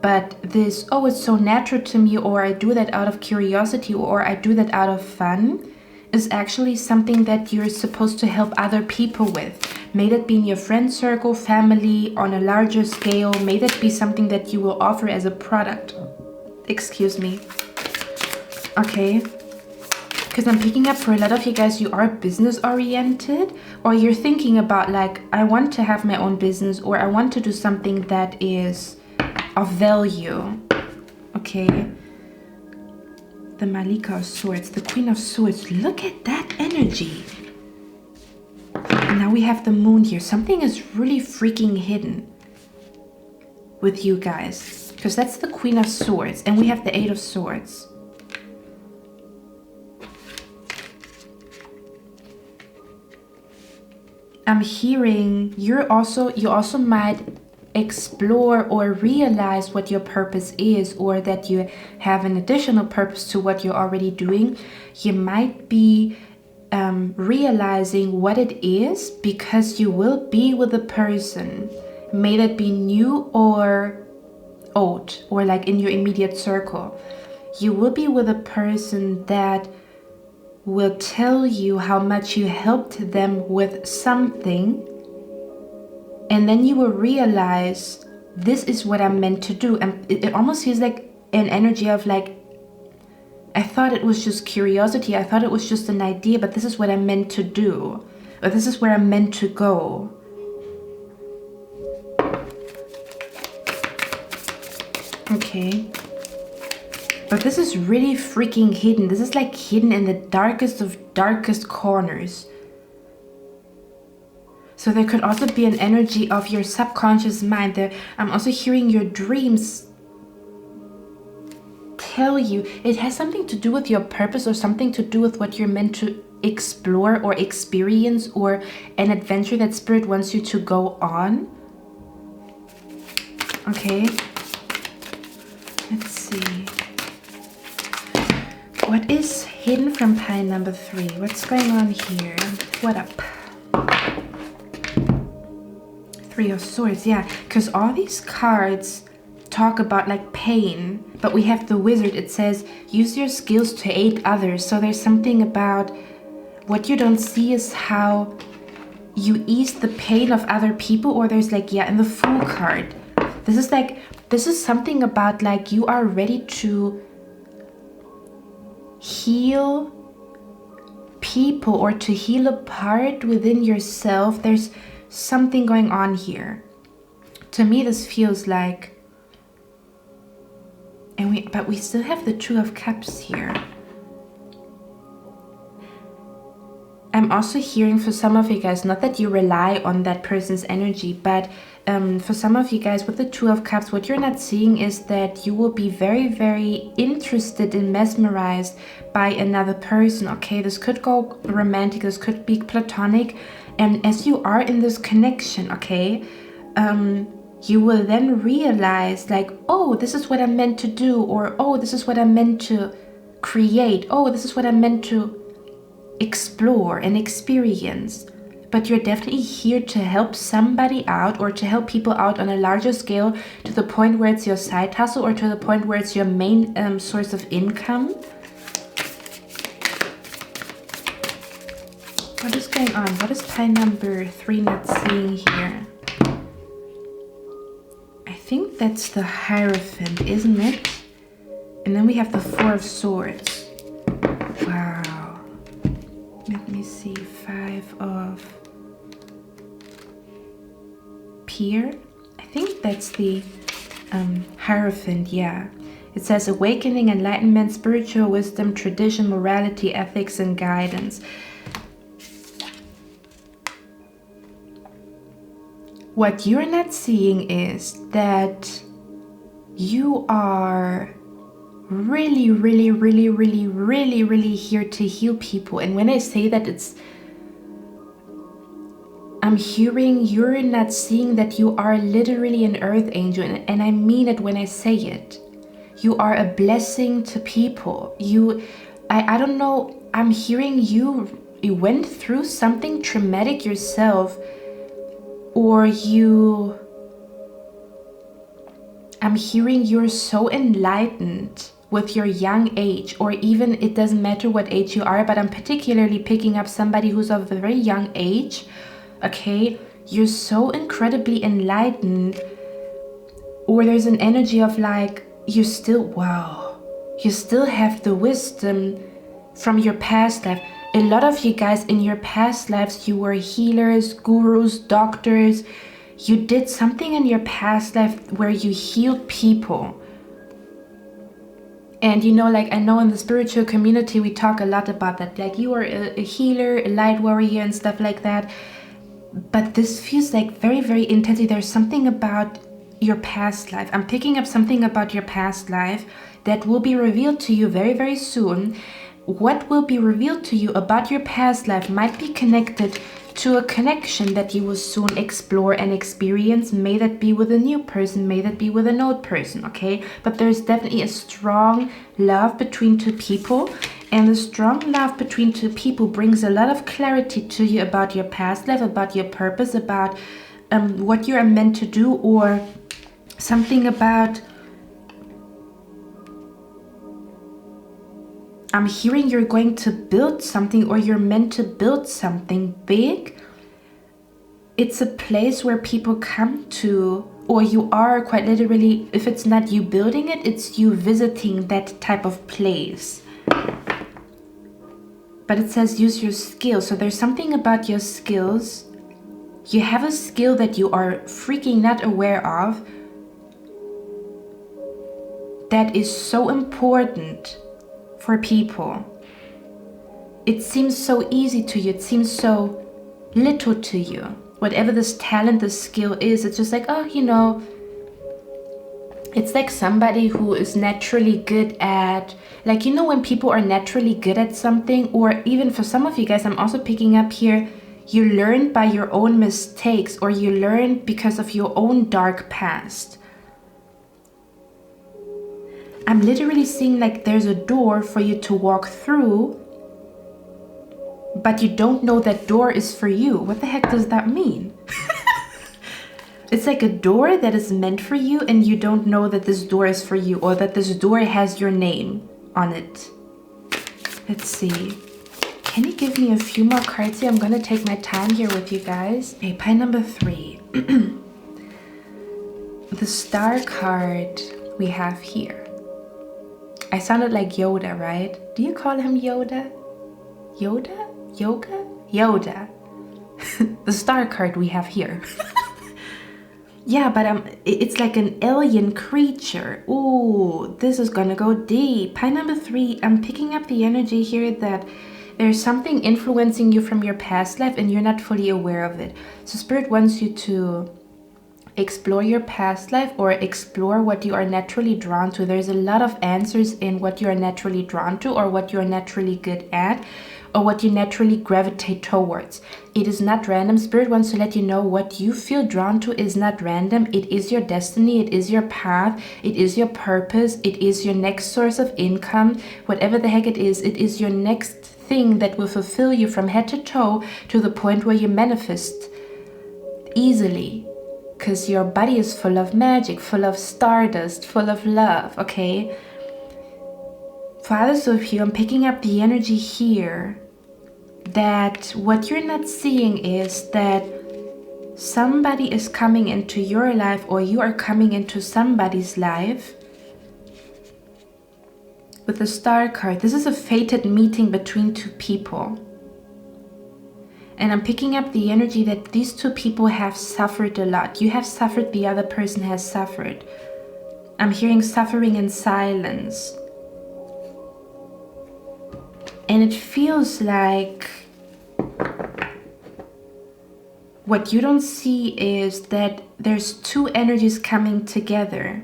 But this, oh, it's so natural to me, or I do that out of curiosity, or I do that out of fun, is actually something that you're supposed to help other people with. May that be in your friend circle, family, on a larger scale. May that be something that you will offer as a product. Excuse me. Okay. Because I'm picking up for a lot of you guys, you are business oriented, or you're thinking about like, I want to have my own business, or I want to do something that is of value. Okay. The Malika of Swords, the Queen of Swords. Look at that energy. And now we have the Moon here. Something is really freaking hidden with you guys. Because that's the Queen of Swords. And we have the 8 of Swords. I'm hearing you also might explore or realize what your purpose is, or that you have an additional purpose to what you're already doing. You might be realizing what it is because you will be with a person. May that be new or old, or like in your immediate circle. You will be with a person that will tell you how much you helped them with something, and then you will realize this is what I'm meant to do. And it almost feels like an energy of like, I thought it was just curiosity, I thought it was just an idea, but this is what I'm meant to do, or this is where I'm meant to go. Okay. But this is really freaking hidden. This is like hidden in the darkest of darkest corners. So there could also be an energy of your subconscious mind. There, I'm also hearing your dreams tell you. It has something to do with your purpose, or something to do with what you're meant to explore or experience, or an adventure that Spirit wants you to go on. Okay. Let's see. What is hidden from pile number 3? What's going on here? What up? 3 of Swords, yeah. Because all these cards talk about like pain. But we have the Wizard. It says, use your skills to aid others. So there's something about what you don't see is how you ease the pain of other people. Or there's like, yeah, in the Fool card. This is something about like you are ready to heal people or to heal a part within yourself. There's something going on here. To me, this feels like, but we still have the Two of Cups here. I'm also hearing for some of you guys, not that you rely on that person's energy, but for some of you guys with the Two of Cups, what you're not seeing is that you will be very, very interested and mesmerized by another person, okay? This could go romantic, this could be platonic, and as you are in this connection, okay, you will then realize like, oh, this is what I'm meant to do, or oh, this is what I'm meant to create, oh, this is what I'm meant to explore and experience. But you're definitely here to help somebody out or to help people out on a larger scale, to the point where it's your side hustle or to the point where it's your main source of income. What is going on? What is pile number 3 not seeing here? I think that's the Hierophant, isn't it? And then we have the Four of Swords. Wow. Let me see, 5 of Peer. I think that's the Hierophant, yeah. It says awakening, enlightenment, spiritual wisdom, tradition, morality, ethics, and guidance. What you're not seeing is that you are really, really, really, really, really, really here to heal people. And when I say that, I'm hearing you're not seeing that you are literally an earth angel, and I mean it when I say it. You are a blessing to people. I don't know, I'm hearing you went through something traumatic yourself, or I'm hearing you're so enlightened with your young age, or even it doesn't matter what age you are, but I'm particularly picking up somebody who's of a very young age, okay? You're so incredibly enlightened, or there's an energy of like, you still have the wisdom from your past life. A lot of you guys in your past lives, you were healers, gurus, doctors. You did something in your past life where you healed people. And you know, like I know in the spiritual community, we talk a lot about that. Like you are a healer, a light warrior and stuff like that. But this feels like very, very intensely. There's something about your past life. I'm picking up something about your past life that will be revealed to you very, very soon. What will be revealed to you about your past life might be connected to a connection that you will soon explore and experience. May that be with a new person, may that be with an old person, okay? But there's definitely a strong love between two people, and the strong love between two people brings a lot of clarity to you about your past life, about your purpose, about what you are meant to do, or something about, I'm hearing you're going to build something, or you're meant to build something big. It's a place where people come to, or you are quite literally, if it's not you building it, it's you visiting that type of place. But it says use your skills. So there's something about your skills. You have a skill that you are freaking not aware of that is so important for people. It seems so easy to you. It seems so little to you. Whatever this talent, this skill is, it's just like, oh, you know, it's like somebody who is naturally good at, like, you know, when people are naturally good at something, or even for some of you guys, I'm also picking up here, you learn by your own mistakes, or you learn because of your own dark past. I'm literally seeing like there's a door for you to walk through, but you don't know that door is for you. What the heck does that mean? It's like a door that is meant for you, and you don't know that this door is for you, or that this door has your name on it. Let's see. Can you give me a few more cards here? I'm gonna take my time here with you guys. Okay, pile number 3. the star card we have here. I sounded like Yoda, right? Do you call him Yoda? Yoda? Yoga? Yoda. The star card we have here. Yeah, but it's like an alien creature. Ooh, this is gonna go deep. Pie number 3, I'm picking up the energy here that there's something influencing you from your past life and you're not fully aware of it. So Spirit wants you to explore your past life or explore what you are naturally drawn to. There's a lot of answers in what you are naturally drawn to or what you are naturally good at or what you naturally gravitate towards. It is not random. Spirit wants to let you know what you feel drawn to is not random. It is your destiny. It is your path. It is your purpose. It is your next source of income. Whatever the heck it is your next thing that will fulfill you from head to toe to the point where you manifest easily. Because your body is full of magic, full of stardust, full of love, okay? For others of you, I'm picking up the energy here that what you're not seeing is that somebody is coming into your life or you are coming into somebody's life. With the star card, this is a fated meeting between two people. And I'm picking up the energy that these two people have suffered a lot. You have suffered, the other person has suffered. I'm hearing suffering in silence. And it feels like what you don't see is that there's two energies coming together.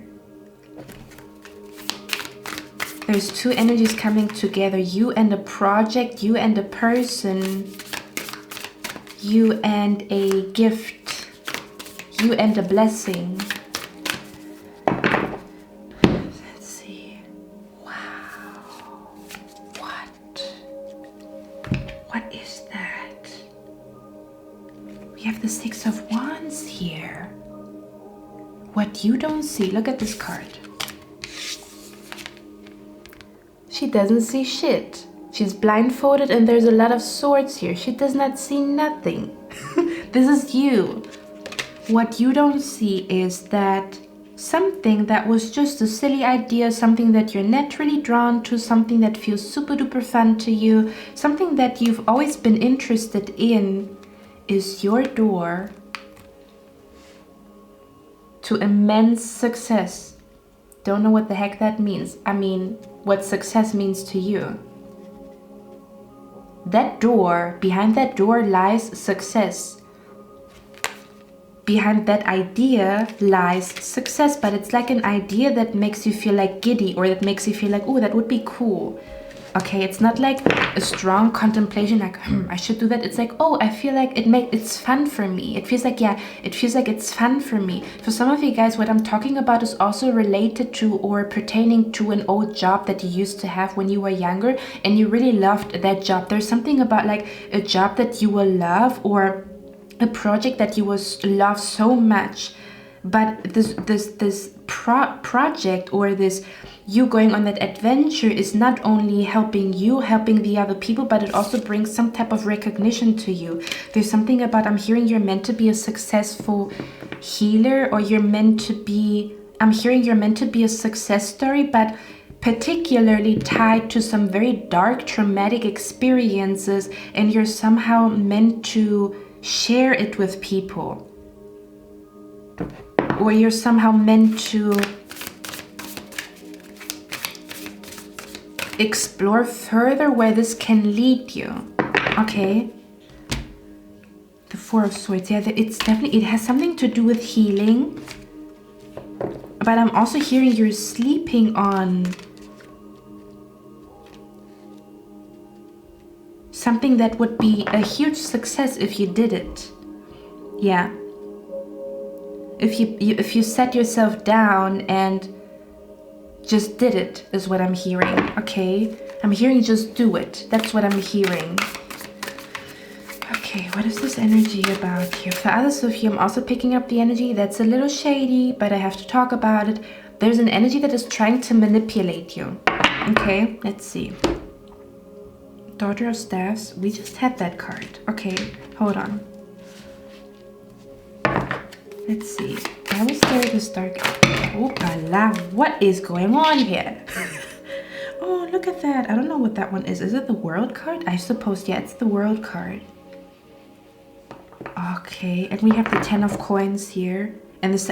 There's two energies coming together. You and a project, you and a person, you and a gift, you and a blessing. Let's see. Wow. What is that? We have the 6 of Wands here. What you don't see. Look at this card. She doesn't see shit. She's blindfolded and there's a lot of swords here. She does not see nothing. This is you. What you don't see is that something that was just a silly idea, something that you're naturally drawn to, something that feels super duper fun to you, something that you've always been interested in, is your door to immense success. Don't know what the heck that means. I mean, what success means to you. That door, behind that door lies success. Behind that idea lies success, but it's like an idea that makes you feel like giddy or that makes you feel like, oh, that would be cool. Okay, it's not like a strong contemplation like, I should do that. It's like, oh, I feel like it's fun for me. It feels like, yeah, it feels like it's fun for me. For some of you guys, what I'm talking about is also related to or pertaining to an old job that you used to have when you were younger and you really loved that job. There's something about like a job that you will love or a project that you will love so much, but this project or this you going on that adventure is not only helping you, helping the other people, but it also brings some type of recognition to you. There's something about, I'm hearing you're meant to be a successful healer, or you're meant to be, I'm hearing you're meant to be a success story, but particularly tied to some very dark traumatic experiences, and you're somehow meant to share it with people, or you're somehow meant to explore further where this can lead you. Okay, the 4 of Swords. Yeah, it's definitely, it has something to do with healing, but I'm also hearing you're sleeping on something that would be a huge success if you did it. Yeah. If you set yourself down and just did it, is what I'm hearing. Okay, I'm hearing just do it. That's what I'm hearing. Okay, what is this energy about here? For others of you, I'm also picking up the energy that's a little shady, but I have to talk about it. There's an energy that is trying to manipulate you. Okay, let's see. Daughter of Staffs, we just had that card. Okay, hold on. Let's see. I will stare at this dark. Oh, la! What is going on here? Oh, look at that. I don't know what that one is. Is it the World card? I suppose, yeah, it's the World card. Okay, and we have the 10 of coins here. And this,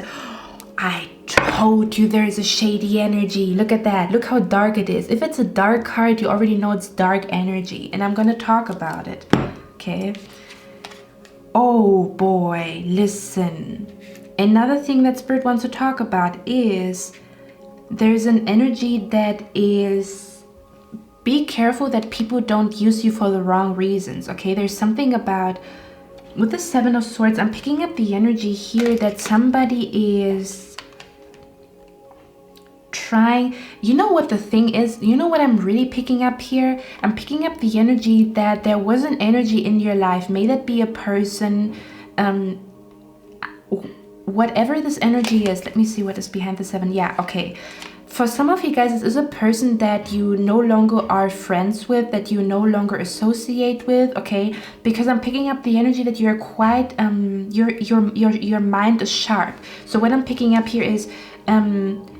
I told you there is a shady energy. Look at that. Look how dark it is. If it's a dark card, you already know it's dark energy. And I'm going to talk about it. Okay. Oh boy, listen. Another thing that Spirit wants to talk about is there's an energy that is, be careful that people don't use you for the wrong reasons, okay? There's something about, with the 7 of Swords, I'm picking up the energy here that somebody is trying, you know what the thing is? You know what I'm really picking up here? I'm picking up the energy that there was an energy in your life. May that be a person, whatever this energy is. Let me see what is behind the 7. Yeah, okay. For some of you guys, this is a person that you no longer are friends with, that you no longer associate with, okay? Because I'm picking up the energy that you're quite, your mind is sharp. So what I'm picking up here is,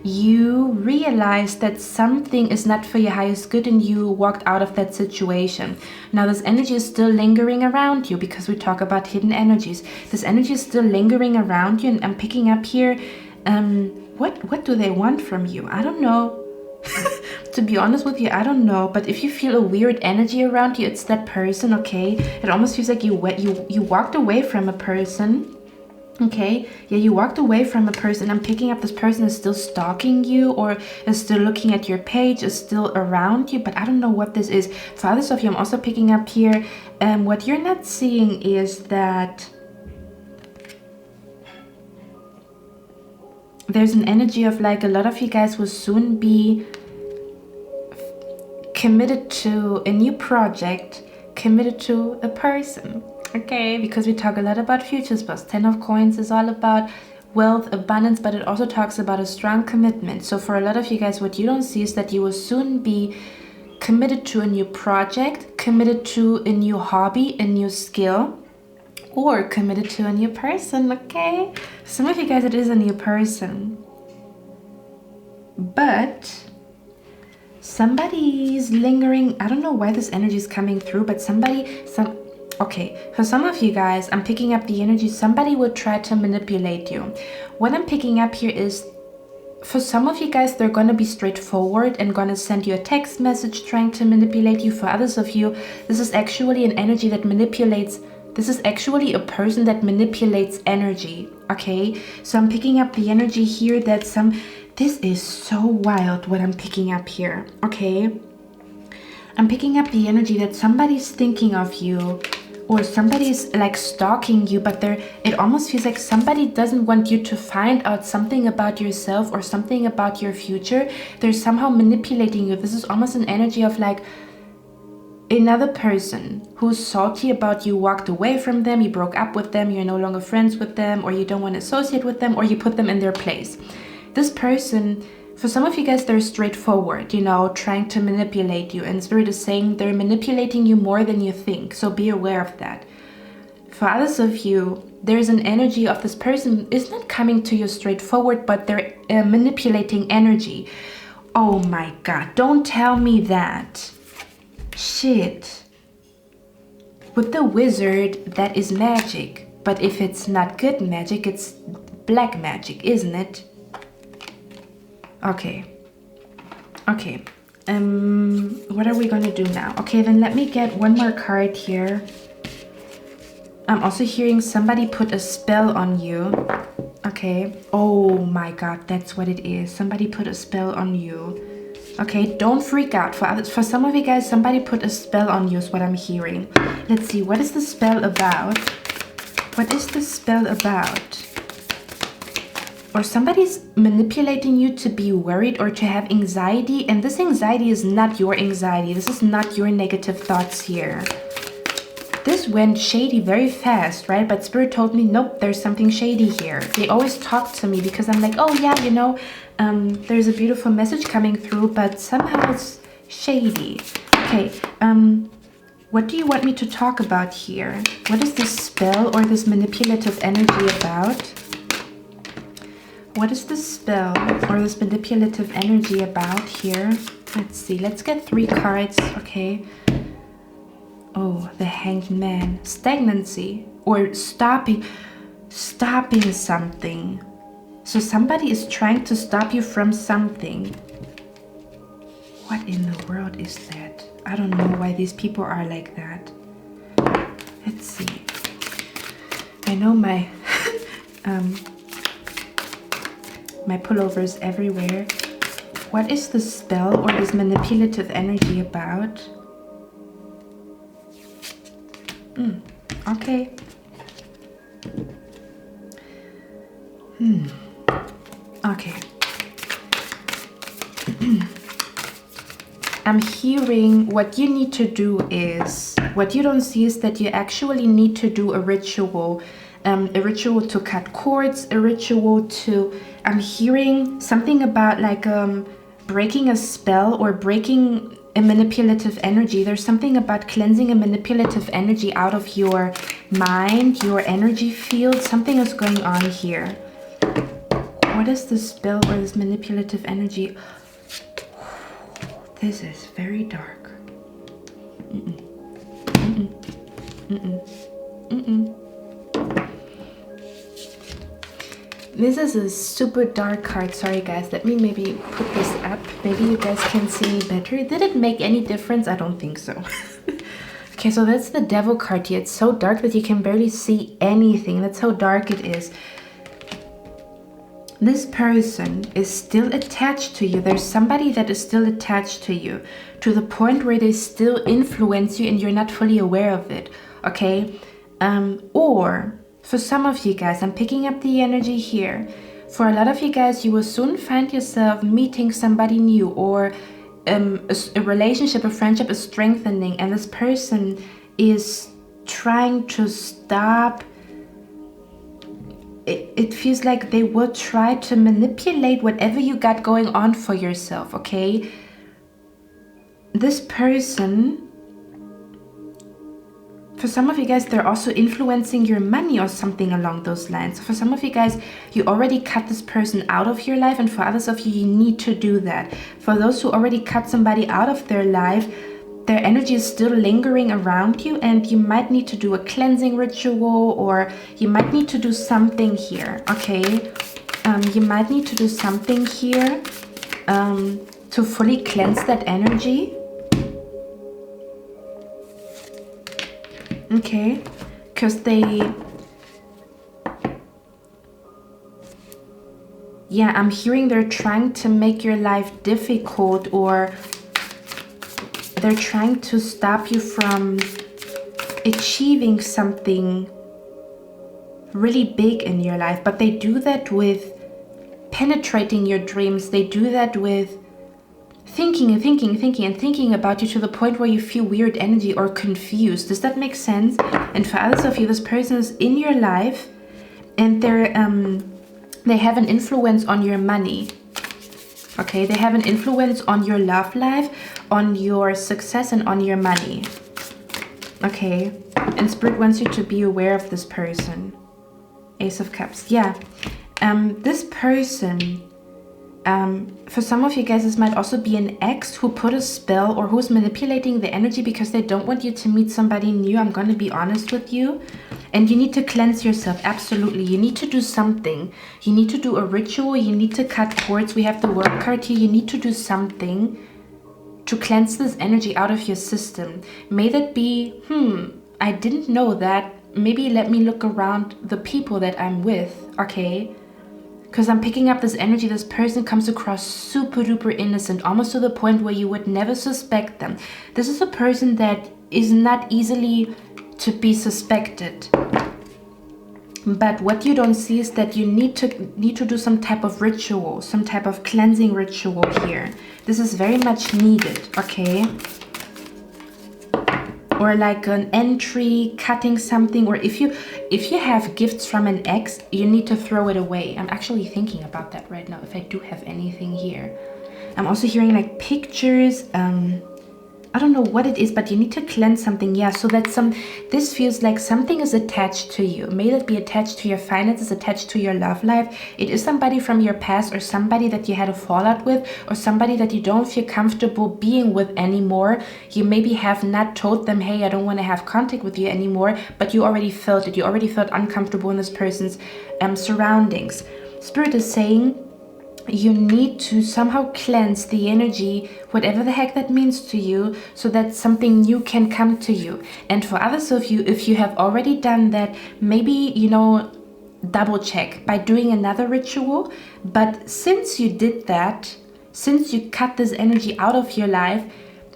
you realize that something is not for your highest good and you walked out of that situation. Now this energy is still lingering around you because we talk about hidden energies. This energy is still lingering around you, and I'm picking up here, what do they want from you? I don't know. To be honest with you, I don't know. But if you feel a weird energy around you, it's that person, okay? It almost feels like you walked away from a person. Okay, yeah, you walked away from a person. I'm picking up this person is still stalking you or is still looking at your page, is still around you, but I don't know what this is. For others of you, I'm also picking up here, what you're not seeing is that there's an energy of like a lot of you guys will soon be committed to a new project, committed to a person. Okay, because we talk a lot about future spells. 10 of coins is all about wealth, abundance, but it also talks about a strong commitment. So for a lot of you guys, what you don't see is that you will soon be committed to a new project, committed to a new hobby, a new skill, or committed to a new person, okay? Some of you guys, it is a new person. But somebody's lingering. I don't know why this energy is coming through, but okay, for some of you guys, I'm picking up the energy, somebody will try to manipulate you. What I'm picking up here is, for some of you guys, they're going to be straightforward and going to send you a text message trying to manipulate you. For others of you, this is actually an energy that manipulates. This is actually a person that manipulates energy, okay? So I'm picking up the energy here that this is so wild what I'm picking up here, okay? I'm picking up the energy that somebody's thinking of you, or somebody's like stalking you, but it almost feels like somebody doesn't want you to find out something about yourself or something about your future. They're somehow manipulating you. This is almost an energy of like another person who's salty about you walked away from them, you broke up with them, you're no longer friends with them, or you don't want to associate with them, or you put them in their place. This person, for some of you guys, they're straightforward, you know, trying to manipulate you. And Spirit is saying they're manipulating you more than you think. So be aware of that. For others of you, there's an energy of this person is not coming to you straightforward, but they're manipulating energy. Oh my God, don't tell me that. Shit. With the wizard, that is magic. But if it's not good magic, it's black magic, isn't it? Okay. Okay. What are we going to do now? Okay, then let me get one more card here. I'm also hearing somebody put a spell on you. Okay. Oh my God, that's what it is. Somebody put a spell on you. Okay, don't freak out. For some of you guys, somebody put a spell on you is what I'm hearing. Let's see, what is the spell about? What is the spell about? Or somebody's manipulating you to be worried or to have anxiety, and this anxiety is not your anxiety. This is not your negative thoughts here. This went shady very fast, right? But Spirit told me, nope, there's something shady here. They always talk to me because I'm like, oh yeah, you know, there's a beautiful message coming through, but somehow it's shady. Okay, what do you want me to talk about here? What is this spell or this manipulative energy about? What is the spell or this manipulative energy about here? Let's see. Let's get 3 cards. Okay. Oh, the Hanged Man. Stagnancy or stopping something. So somebody is trying to stop you from something. What in the world is that? I don't know why these people are like that. Let's see. I know my my pullovers everywhere. What is the spell or this manipulative energy about? Okay. Okay. I'm hearing what you need to do is, what you don't see is that you actually need to do a ritual to cut cords, a ritual to, I'm hearing something about like breaking a spell or breaking a manipulative energy. There's something about cleansing a manipulative energy out of your mind, your energy field. Something is going on here. What is the spell or this manipulative energy? This is very dark. This is a super dark card. Sorry guys, let me maybe put this up. Maybe you guys can see me better. Did it make any difference? I don't think so. Okay, so that's the Devil card here. It's so dark that you can barely see anything. That's how dark it is. This person is still attached to you. There's somebody that is still attached to you to the point where they still influence you and you're not fully aware of it, okay? Or for some of you guys, I'm picking up the energy here. For a lot of you guys, you will soon find yourself meeting somebody new, or a relationship, a friendship is strengthening, and this person is trying to stop. It feels like they will try to manipulate whatever you got going on for yourself, okay? This person, for some of you guys, they're also influencing your money or something along those lines. For some of you guys, you already cut this person out of your life, and for others of you, you need to do that. For those who already cut somebody out of their life, their energy is still lingering around you, and you might need to do a cleansing ritual, or you might need to do something here, okay? You might need to do something here to fully cleanse that energy. Okay, because yeah, I'm hearing they're trying to make your life difficult, or they're trying to stop you from achieving something really big in your life. But they do that with penetrating your dreams. They do that with thinking and thinking about you to the point where you feel weird energy or confused. Does that make sense? And for others of you, this person is in your life, and they have an influence on your money. Okay, they have an influence on your love life, on your success, and on your money. Okay, and Spirit wants you to be aware of this person. Ace of Cups, yeah. This person, for some of you guys, this might also be an ex who put a spell or who's manipulating the energy because they don't want you to meet somebody new. I'm going to be honest with you. And you need to cleanse yourself, absolutely. You need to do something. You need to do a ritual. You need to cut cords. We have the World card here. You need to do something to cleanse this energy out of your system. May that be, I didn't know that. Maybe let me look around the people that I'm with, okay? Because I'm picking up this energy. This person comes across super duper innocent, almost to the point where you would never suspect them. This is a person that is not easily to be suspected. But what you don't see is that you need to do some type of ritual, some type of cleansing ritual here. This is very much needed, okay? Or like an entry, cutting something, or if you have gifts from an ex, you need to throw it away. I'm actually thinking about that right now, if I do have anything here. I'm also hearing like pictures, I don't know what it is, but you need to cleanse something. Yeah, so that this feels like something is attached to you. May that be attached to your finances, attached to your love life. It is somebody from your past, or somebody that you had a fallout with, or somebody that you don't feel comfortable being with anymore. You maybe have not told them, hey, I don't want to have contact with you anymore, but you already felt it. You already felt uncomfortable in this person's surroundings. Spirit is saying, you need to somehow cleanse the energy, whatever the heck that means to you, so that something new can come to you. And for others of you, if you have already done that, maybe, you know, double check by doing another ritual. But since you did that, since you cut this energy out of your life,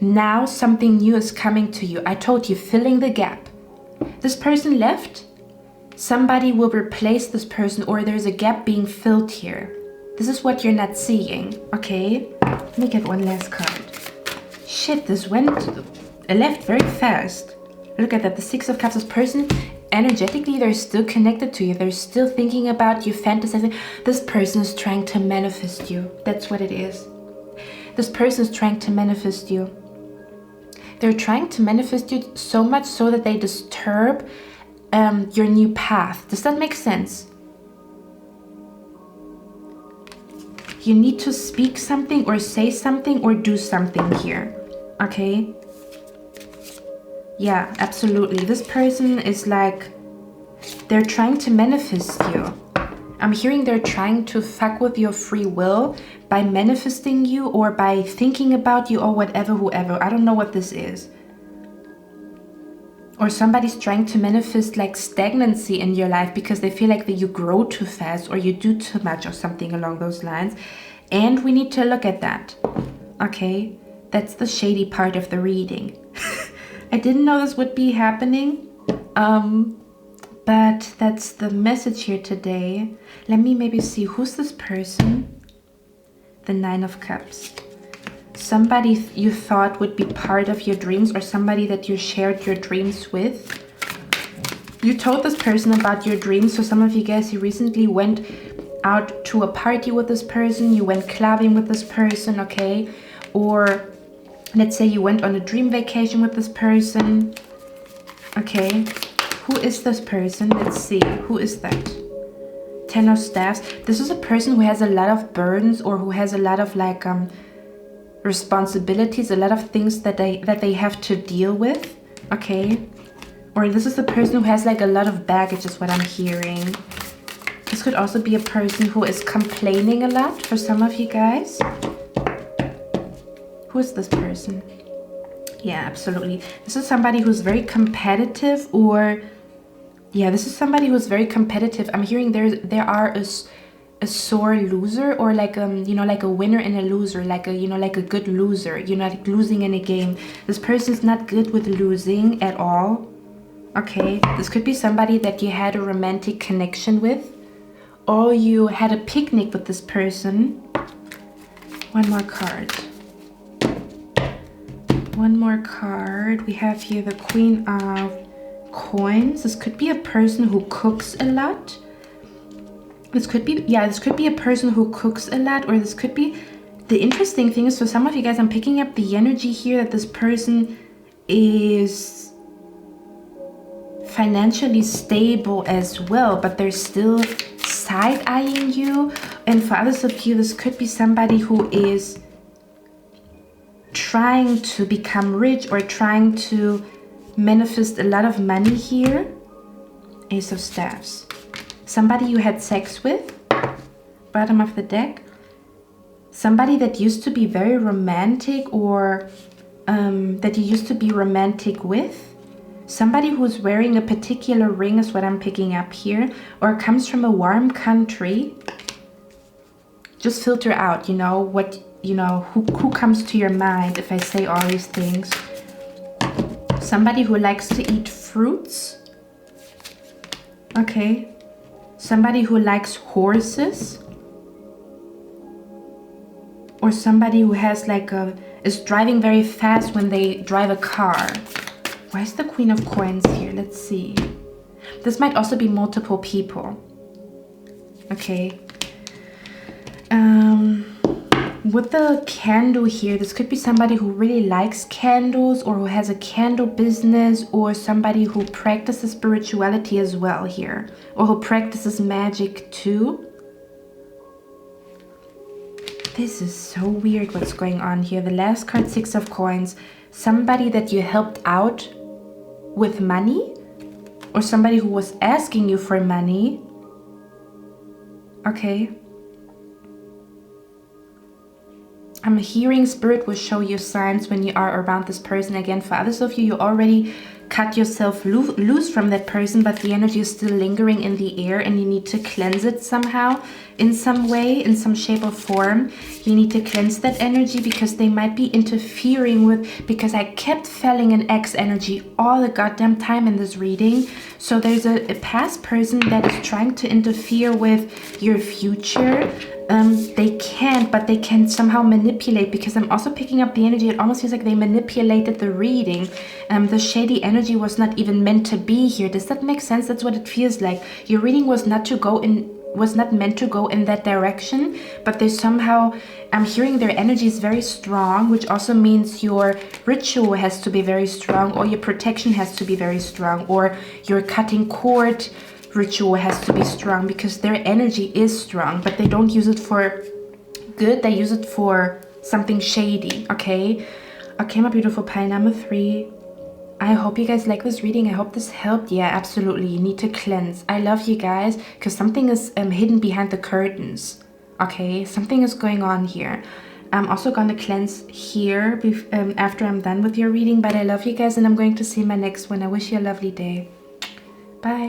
now something new is coming to you. I told you, filling the gap. This person left, somebody will replace this person, or there's a gap being filled here. This is what you're not seeing, okay? Let me get one last card. Shit, this went left very fast. Look at that, the Six of Cups. This person, energetically, they're still connected to you. They're still thinking about you, fantasizing. This person is trying to manifest you. That's what it is. This person is trying to manifest you. They're trying to manifest you so much so that they disturb your new path. Does that make sense? You need to speak something or say something or do something here, okay? Yeah, absolutely. This person is like, they're trying to manifest you. I'm hearing they're trying to fuck with your free will by manifesting you, or by thinking about you, or whatever, whoever. I don't know what this is. Or somebody's trying to manifest like stagnancy in your life because they feel like that you grow too fast, or you do too much, or something along those lines. And we need to look at that. Okay, that's the shady part of the reading. I didn't know this would be happening. But that's the message here today. Let me maybe see, who's this person? The Nine of Cups. Somebody you thought would be part of your dreams, or somebody that you shared your dreams with. You told this person about your dreams. So some of you guys, you recently went out to a party with this person. You went clubbing with this person, okay? Or let's say you went on a dream vacation with this person. Okay, who is this person? Let's see, who is that? Ten of Staffs. This is a person who has a lot of burdens, or who has a lot of like responsibilities, a lot of things that they have to deal with, okay? Or this is the person who has like a lot of baggage, is what I'm hearing. This could also be a person who is complaining a lot for some of you guys. Who is this person? Yeah, absolutely. This is somebody who's very competitive, or yeah, this is somebody who's very competitive. I'm hearing there are a sore loser, or like you know, like a winner and a loser, like a, you know, like a good loser, you know, like losing in a game. This person's not good with losing at all. Okay, this could be somebody that you had a romantic connection with, or you had a picnic with this person. One more card. One more card. We have here the Queen of Coins. This could be a person who cooks a lot. This could be, yeah, this could be a person who cooks a lot, or this could be, the interesting thing is, for some of you guys, I'm picking up the energy here that this person is financially stable as well, but they're still side-eyeing you. And for others of you, this could be somebody who is trying to become rich, or trying to manifest a lot of money here. Ace of Staffs. Somebody you had sex with, bottom of the deck. Somebody that used to be very romantic, or that you used to be romantic with. Somebody who's wearing a particular ring is what I'm picking up here, or comes from a warm country. Just filter out, you know, what, you know, who comes to your mind if I say all these things. Somebody who likes to eat fruits. Okay. Somebody who likes horses, or somebody who has like is driving very fast when they drive a car. Why is the Queen of Coins here? Let's see. This might also be multiple people. Okay. with the candle here, this could be somebody who really likes candles or who has a candle business, or somebody who practices spirituality as well here, or who practices magic too. This is so weird what's going on here. The last card, 6 of Coins. Somebody that you helped out with money, or somebody who was asking you for money. Okay. I'm hearing Spirit will show you signs when you are around this person again. For others of you, you already cut yourself loose from that person, but the energy is still lingering in the air and you need to cleanse it somehow, in some way, in some shape or form. You need to cleanse that energy because they might be interfering with, because I kept feeling an X energy all the goddamn time in this reading. So there's a past person that is trying to interfere with your future. They can't, but they can somehow manipulate, because I'm also picking up the energy. It almost feels like they manipulated the reading. The shady energy was not even meant to be here. Does that make sense? That's what it feels like. Your reading was not meant to go in that direction, but they somehow, I'm hearing their energy is very strong, which also means your ritual has to be very strong, or your protection has to be very strong, or your cutting cord ritual has to be strong, because their energy is strong, but they don't use it for good. They use it for something shady. Okay, my beautiful pile number 3. I hope you guys like this reading. I hope this helped. Yeah, absolutely. You need to cleanse. I love you guys, because something is hidden behind the curtains. Okay, something is going on here. I'm also gonna cleanse here after I'm done with your reading, but I love you guys, and I'm going to see you in my next one. I wish you a lovely day. Bye.